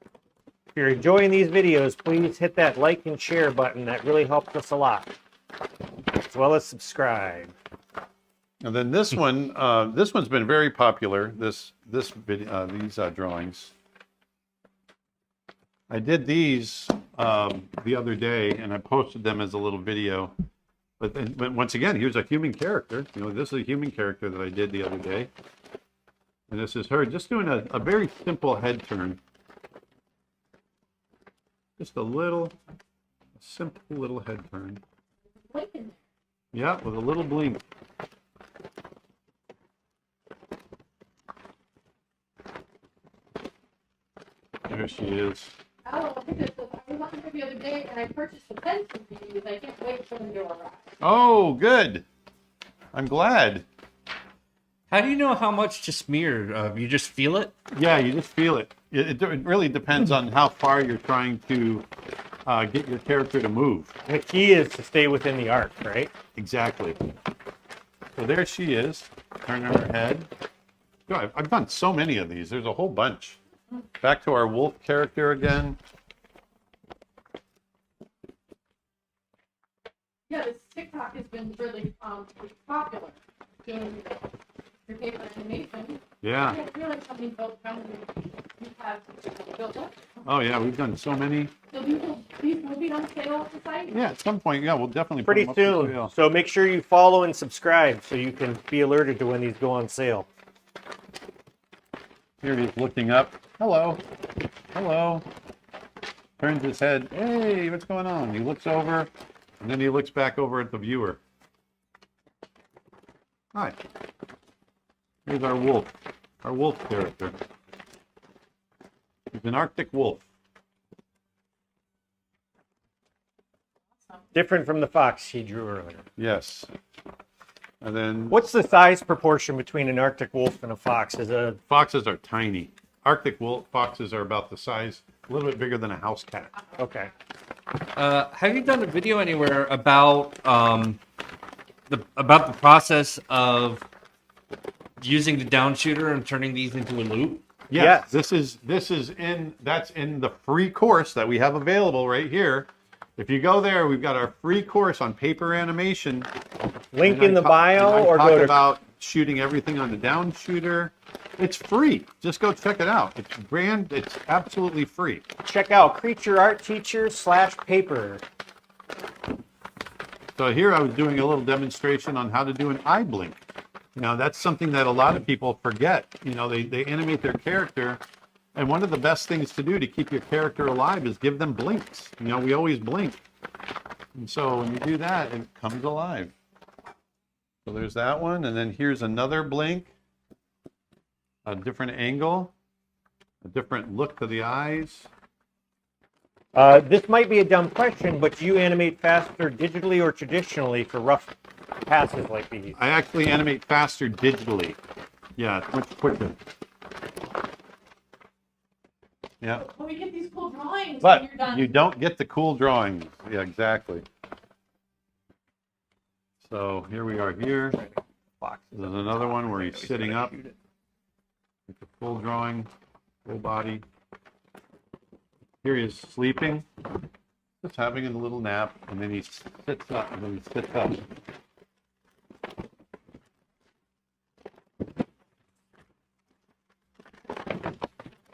If you're enjoying these videos, please hit that like and share button. That really helps us a lot. As well as subscribe. And then this one, this one's been very popular. These drawings. I did these the other day, and I posted them as a little video. But once again, here's a human character. This is a human character that I did the other day, and this is her just doing a very simple head turn. Just a simple little head turn. Yeah, with a little blink. There she is. Oh, look at this. I was on here the other day and I purchased a pencil for you. I can't wait for them to arrive. Oh, good. I'm glad. How do you know how much to smear? You just feel it? Yeah, you just feel it. It really depends on how far you're trying to get your character to move. The key is to stay within the arc, right? Exactly. So there she is, turning her head. God, I've done so many of these. There's a whole bunch. Back to our wolf character again. Yeah, this TikTok has been really popular. Doing your paper animation. Yeah. I didn't realize how many you have built up. Oh yeah, we've done so many. So these will be on sale at the site? Yeah, at some point, yeah, we'll definitely put Pretty them up for soon. sale. So make sure you follow and subscribe so you can be alerted to when these go on sale. Here he's looking up. Hello. Hello. Turns his head. Hey, what's going on? He looks over, and then he looks back over at the viewer. Hi. Here's our wolf character. He's an Arctic wolf. Different from the fox he drew earlier. Yes. And then What's the size proportion between an Arctic wolf and a fox? foxes are tiny. Arctic wolf foxes are about the size a little bit bigger than a house cat. Okay. Have you done a video anywhere about the process of using the down shooter and turning these into a loop? Yes. This is that's in the free course that we have available right here. If you go there, we've got our free course on paper animation. Link And in the bio, or talk go to. about shooting everything on the down shooter. It's free. Just go check it out. It's absolutely free. Check out Creature Art Teacher /paper. So here I was doing a little demonstration on how to do an eye blink. Now that's something that a lot of people forget. You know, they animate their character, and one of the best things to do to keep your character alive is give them blinks. You know, we always blink. And so when you do that, it comes alive. So there's that one, and then here's another blink. A different angle, a different look to the eyes. This might be a dumb question, but do you animate faster digitally or traditionally for rough passes like these? I actually animate faster digitally. Yeah, it's much quicker. Yeah. When we get these cool drawings But when you're done. You don't get the cool drawings. Yeah, exactly. So here we are here. There's another one where he's sitting up. With the full drawing, full body. Here he is sleeping, just having a little nap, and then he sits up, and then he sits up.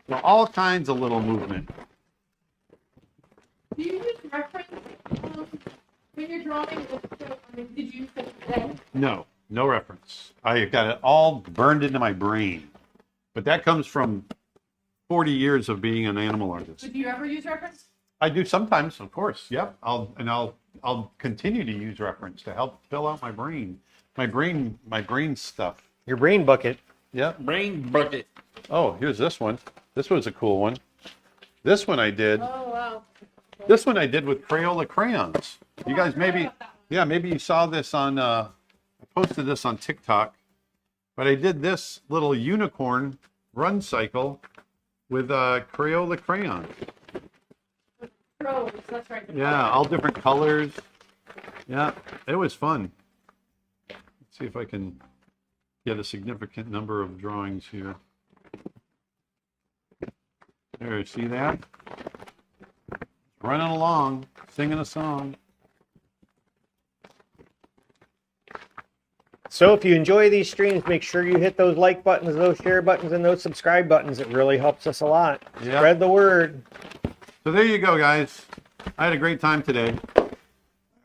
So all kinds of little movement. Do you use reference when you're drawing? Did you use it today? No, no reference. I got it all burned into my brain. But that comes from 40 years of being an animal artist. But do you ever use reference? I do sometimes, of course. Yep. I'll continue to use reference to help fill out my brain stuff. Your brain bucket. Yep. Brain bucket. Oh, here's this one. This was a cool one. This one I did. Oh, wow. This one I did with Crayola crayons. You guys maybe you saw this on I posted this on TikTok. But I did this little unicorn run cycle with Crayola crayon. Pros, that's right. Yeah, all different colors. Yeah, it was fun. Let's see if I can get a significant number of drawings here. There, see that? Running along, singing a song. So if you enjoy these streams, make sure you hit those like buttons, those share buttons, and those subscribe buttons. It really helps us a lot. Yeah. Spread the word. So there you go, guys. I had a great time today.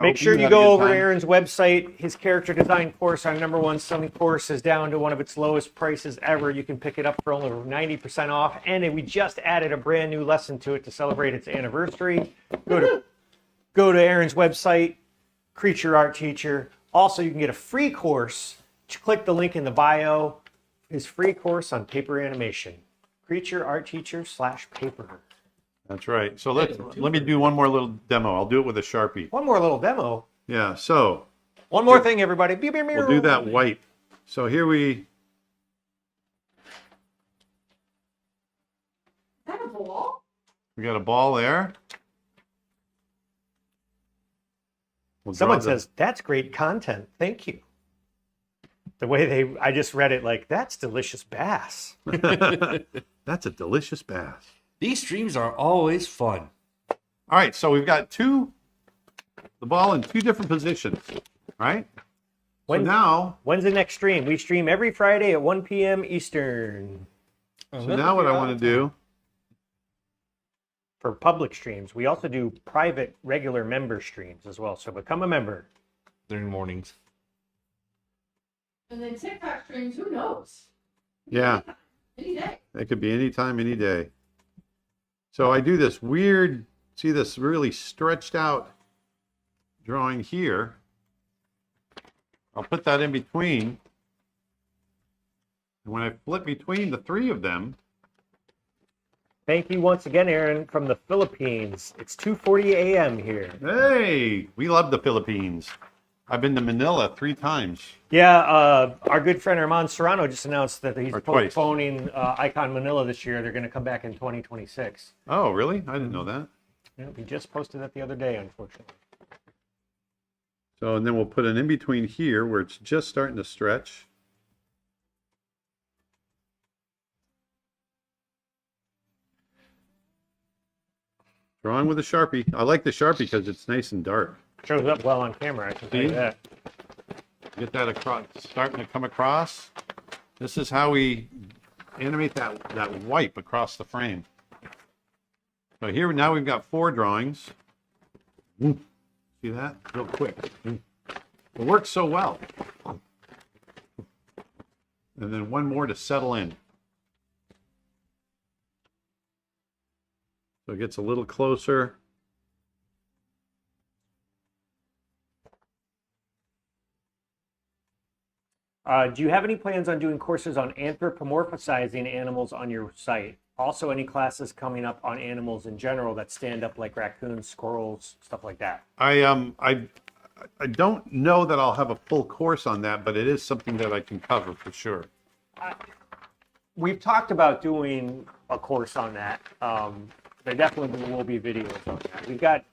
Make sure you had a go good over to time. Aaron's website. His character design course, our #1 selling course, is down to one of its lowest prices ever. You can pick it up for only 90% off. And we just added a brand new lesson to it to celebrate its anniversary. Go to Aaron's website, Creature Art Teacher. Also, you can get a free course. Click the link in the bio. His free course on paper animation. Creature Art Teacher /paper. That's right. So let me do one more little demo. I'll do it with a Sharpie. One more little demo. Yeah, so One more thing, everybody. we'll do that white. So here Is that a ball? we got a ball there. We'll draw Someone the- says, that's great content. Thank you. The way I just read it like, that's delicious bass. That's a delicious bass. These streams are always fun. All right, so we've got the ball in two different positions, right? When- So now, When's the next stream? We stream every Friday at 1 p.m. Eastern so now what I want to do, for public streams. We also do private, regular member streams as well. So become a member. During mornings. And then TikTok streams, who knows? yeah, Any day. it could be any time, any day. So I do this weird, see this really stretched out drawing here. I'll put that in between. And when I flip between the three of them, Thank you once again, Aaron, from the Philippines. It's 2:40 a.m. here. hey, we love the Philippines. I've been to Manila 3 times. Yeah, our good friend Armand Serrano just announced that he's Or twice. postponing Icon Manila this year. They're going to come back in 2026. Oh, really? I didn't know that. Yeah, he just posted that the other day, unfortunately. So, and then we'll put an in-between here where it's just starting to stretch. Drawing with a Sharpie. I like the Sharpie because it's nice and dark. Shows up well on camera, I can tell you See? that. Get that across, starting to come across. This is how we animate that wipe across the frame. So here now we've got 4 drawings. See that? Real quick. It works so well. And then 1 more to settle in. So it gets a little closer. Do you have any plans on doing courses on anthropomorphizing animals on your site? Also, any classes coming up on animals in general that stand up like raccoons, squirrels, stuff like that? I don't know that I'll have a full course on that, but it is something that I can cover for sure. We've talked about doing a course on that. There definitely will be videos on that. We've got,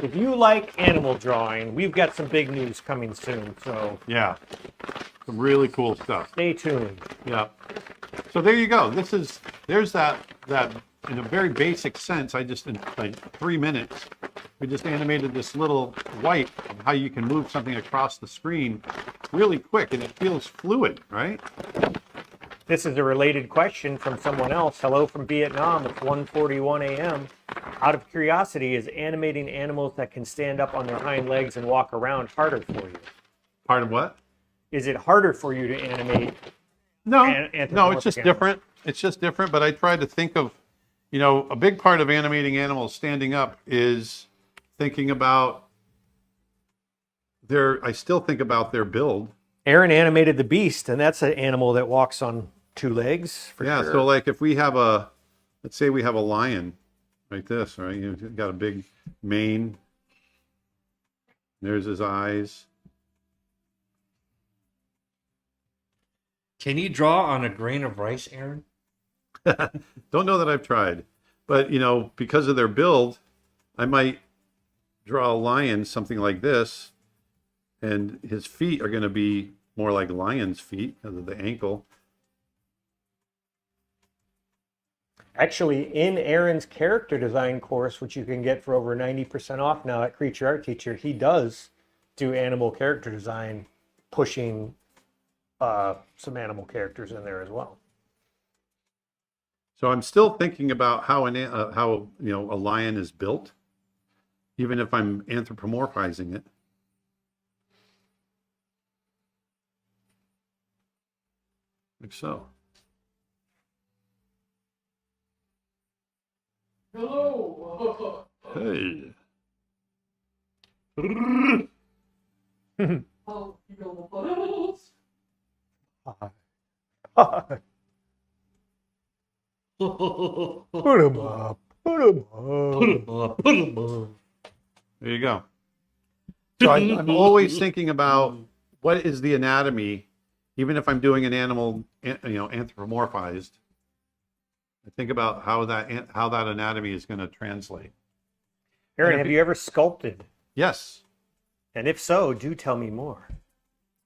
if you like animal drawing, we've got some big news coming soon. So Yeah. Some really cool stuff. stay tuned. Yeah. So there you go. There's that in a very basic sense. I just, in like 3 minutes, we just animated this little wipe of how you can move something across the screen really quick, and it feels fluid, right? This is a related question from someone else. Hello from Vietnam. It's 1:41 a.m. Out of curiosity, is animating animals that can stand up on their hind legs and walk around harder for you? Part of what? Is it harder for you to animate? No, Anthropomorphic no, it's just animals. different. It's just different, but I try to think of, a big part of animating animals standing up is thinking about I still think about their build. Aaron animated the beast, and that's an animal that walks on 2 legs. For Yeah, sure. so like if we have let's say we have a lion like this, right? You've got a big mane. There's his eyes. Can you draw on a grain of rice, Aaron? Don't know that I've tried, but because of their build, I might draw a lion something like this, and his feet are going to be more like lion's feet because of the ankle. Actually, in Aaron's character design course, which you can get for over 90% off now at Creature Art Teacher, he does do animal character design, pushing some animal characters in there as well. So I'm still thinking about how a lion is built, even if I'm anthropomorphizing it. Like so. Hello. Hey. Oh, you know photos. Put him up. Put him up. Put 'em on. There you go. So I'm always thinking about what is the anatomy, even if I'm doing an animal, anthropomorphized. I think about how that anatomy is going to translate. Aaron, have you ever sculpted? Yes, And if so, do tell me more.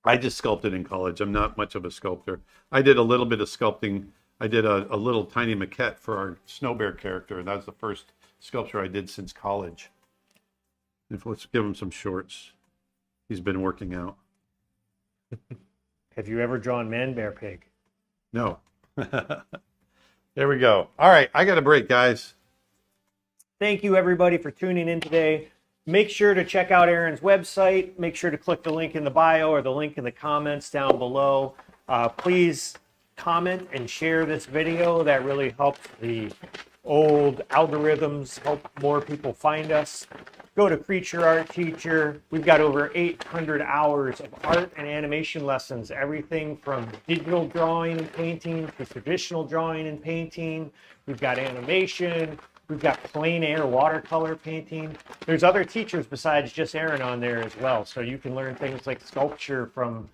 I just sculpted in college. I'm not much of a sculptor. I did a little bit of sculpting. I did a little tiny maquette for our snow bear character. That was the first sculpture I did since college. Let's give him some shorts. He's been working out. Have you ever drawn Man Bear Pig? No. There we go. All right, I got a break, guys. Thank you, everybody, for tuning in today. Make sure to check out Aaron's website. Make sure to click the link in the bio or the link in the comments down below. Please comment and share this video. That really helps the old algorithms, help more people find us. Go to Creature Art Teacher. We've got over 800 hours of art and animation lessons, everything from digital drawing and painting to traditional drawing and painting. We've got animation. We've got plein air watercolor painting. There's other teachers besides just Aaron on there as well. So you can learn things like sculpture from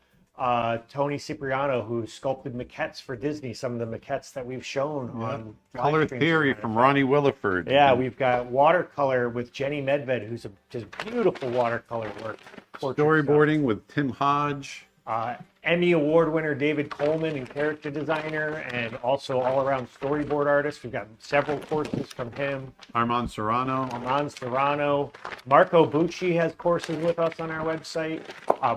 Tony Cipriano, who sculpted maquettes for Disney, some of the maquettes that we've shown on Color live streams theory and from that. Ronnie Williford. Yeah, we've got watercolor with Jenny Medved, who's just beautiful watercolor work. Portrait Storyboarding with Tim Hodge. stuff. Emmy Award winner David Coleman, and character designer, and also all-around storyboard artist. We've got several courses from him. Armand Serrano. Armand Serrano. Marco Bucci has courses with us on our website.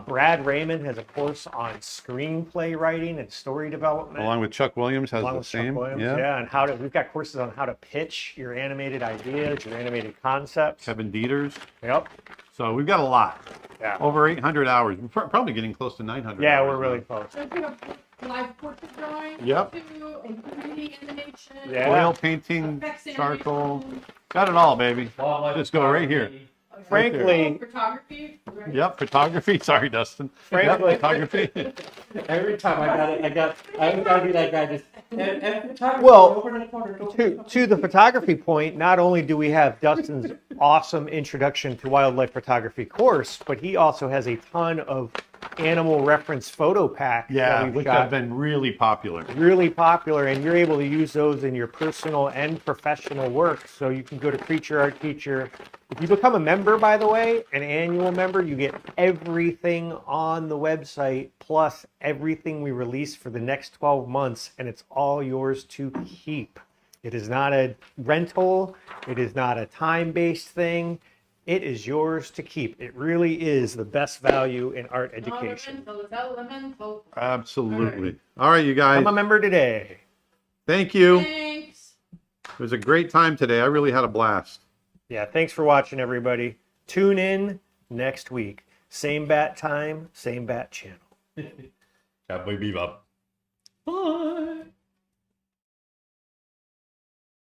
Brad Raymond has a course on screenplay writing and story development. Along with Chuck Williams has Along the with Chuck same. Williams, Yeah. and we've got courses on how to pitch your animated ideas, your animated concepts. Kevin Dieters. Yep. So we've got a lot. Yeah. Over 800 hours. We're probably getting close to 900 Yeah, hours we're really now. close. So we have live portrait drawing. Yep. Too, and 3D animation. Yeah. Oil painting, Effects charcoal. animation. Got it all, baby. Wildlife Just go right here. photography. Frankly, Photography. Right. Yep, photography. Sorry, Dustin. Frankly- Yep, photography. Every time I gotta be that guy just. And photography Well, over in the corner. to the photography point, not only do we have Dustin's awesome introduction to wildlife photography course, but he also has a ton of animal reference photo packs Yeah, that we've which got. have been really popular. Really popular, and you're able to use those in your personal and professional work. So you can go to Creature Art Teacher. If you become a member, by the way, an annual member, you get everything on the website plus everything we release for the next 12 months, and it's all yours to keep. It is not a rental. It is not a time-based thing. It is yours to keep. It really is the best value in art education. Elemental. Absolutely. All right, you guys. I'm a member today. Thank you. Thanks. It was a great time today. I really had a blast. Yeah, thanks for watching, everybody. Tune in next week. Same bat time, same bat channel. Cowboy Bebop. Bye.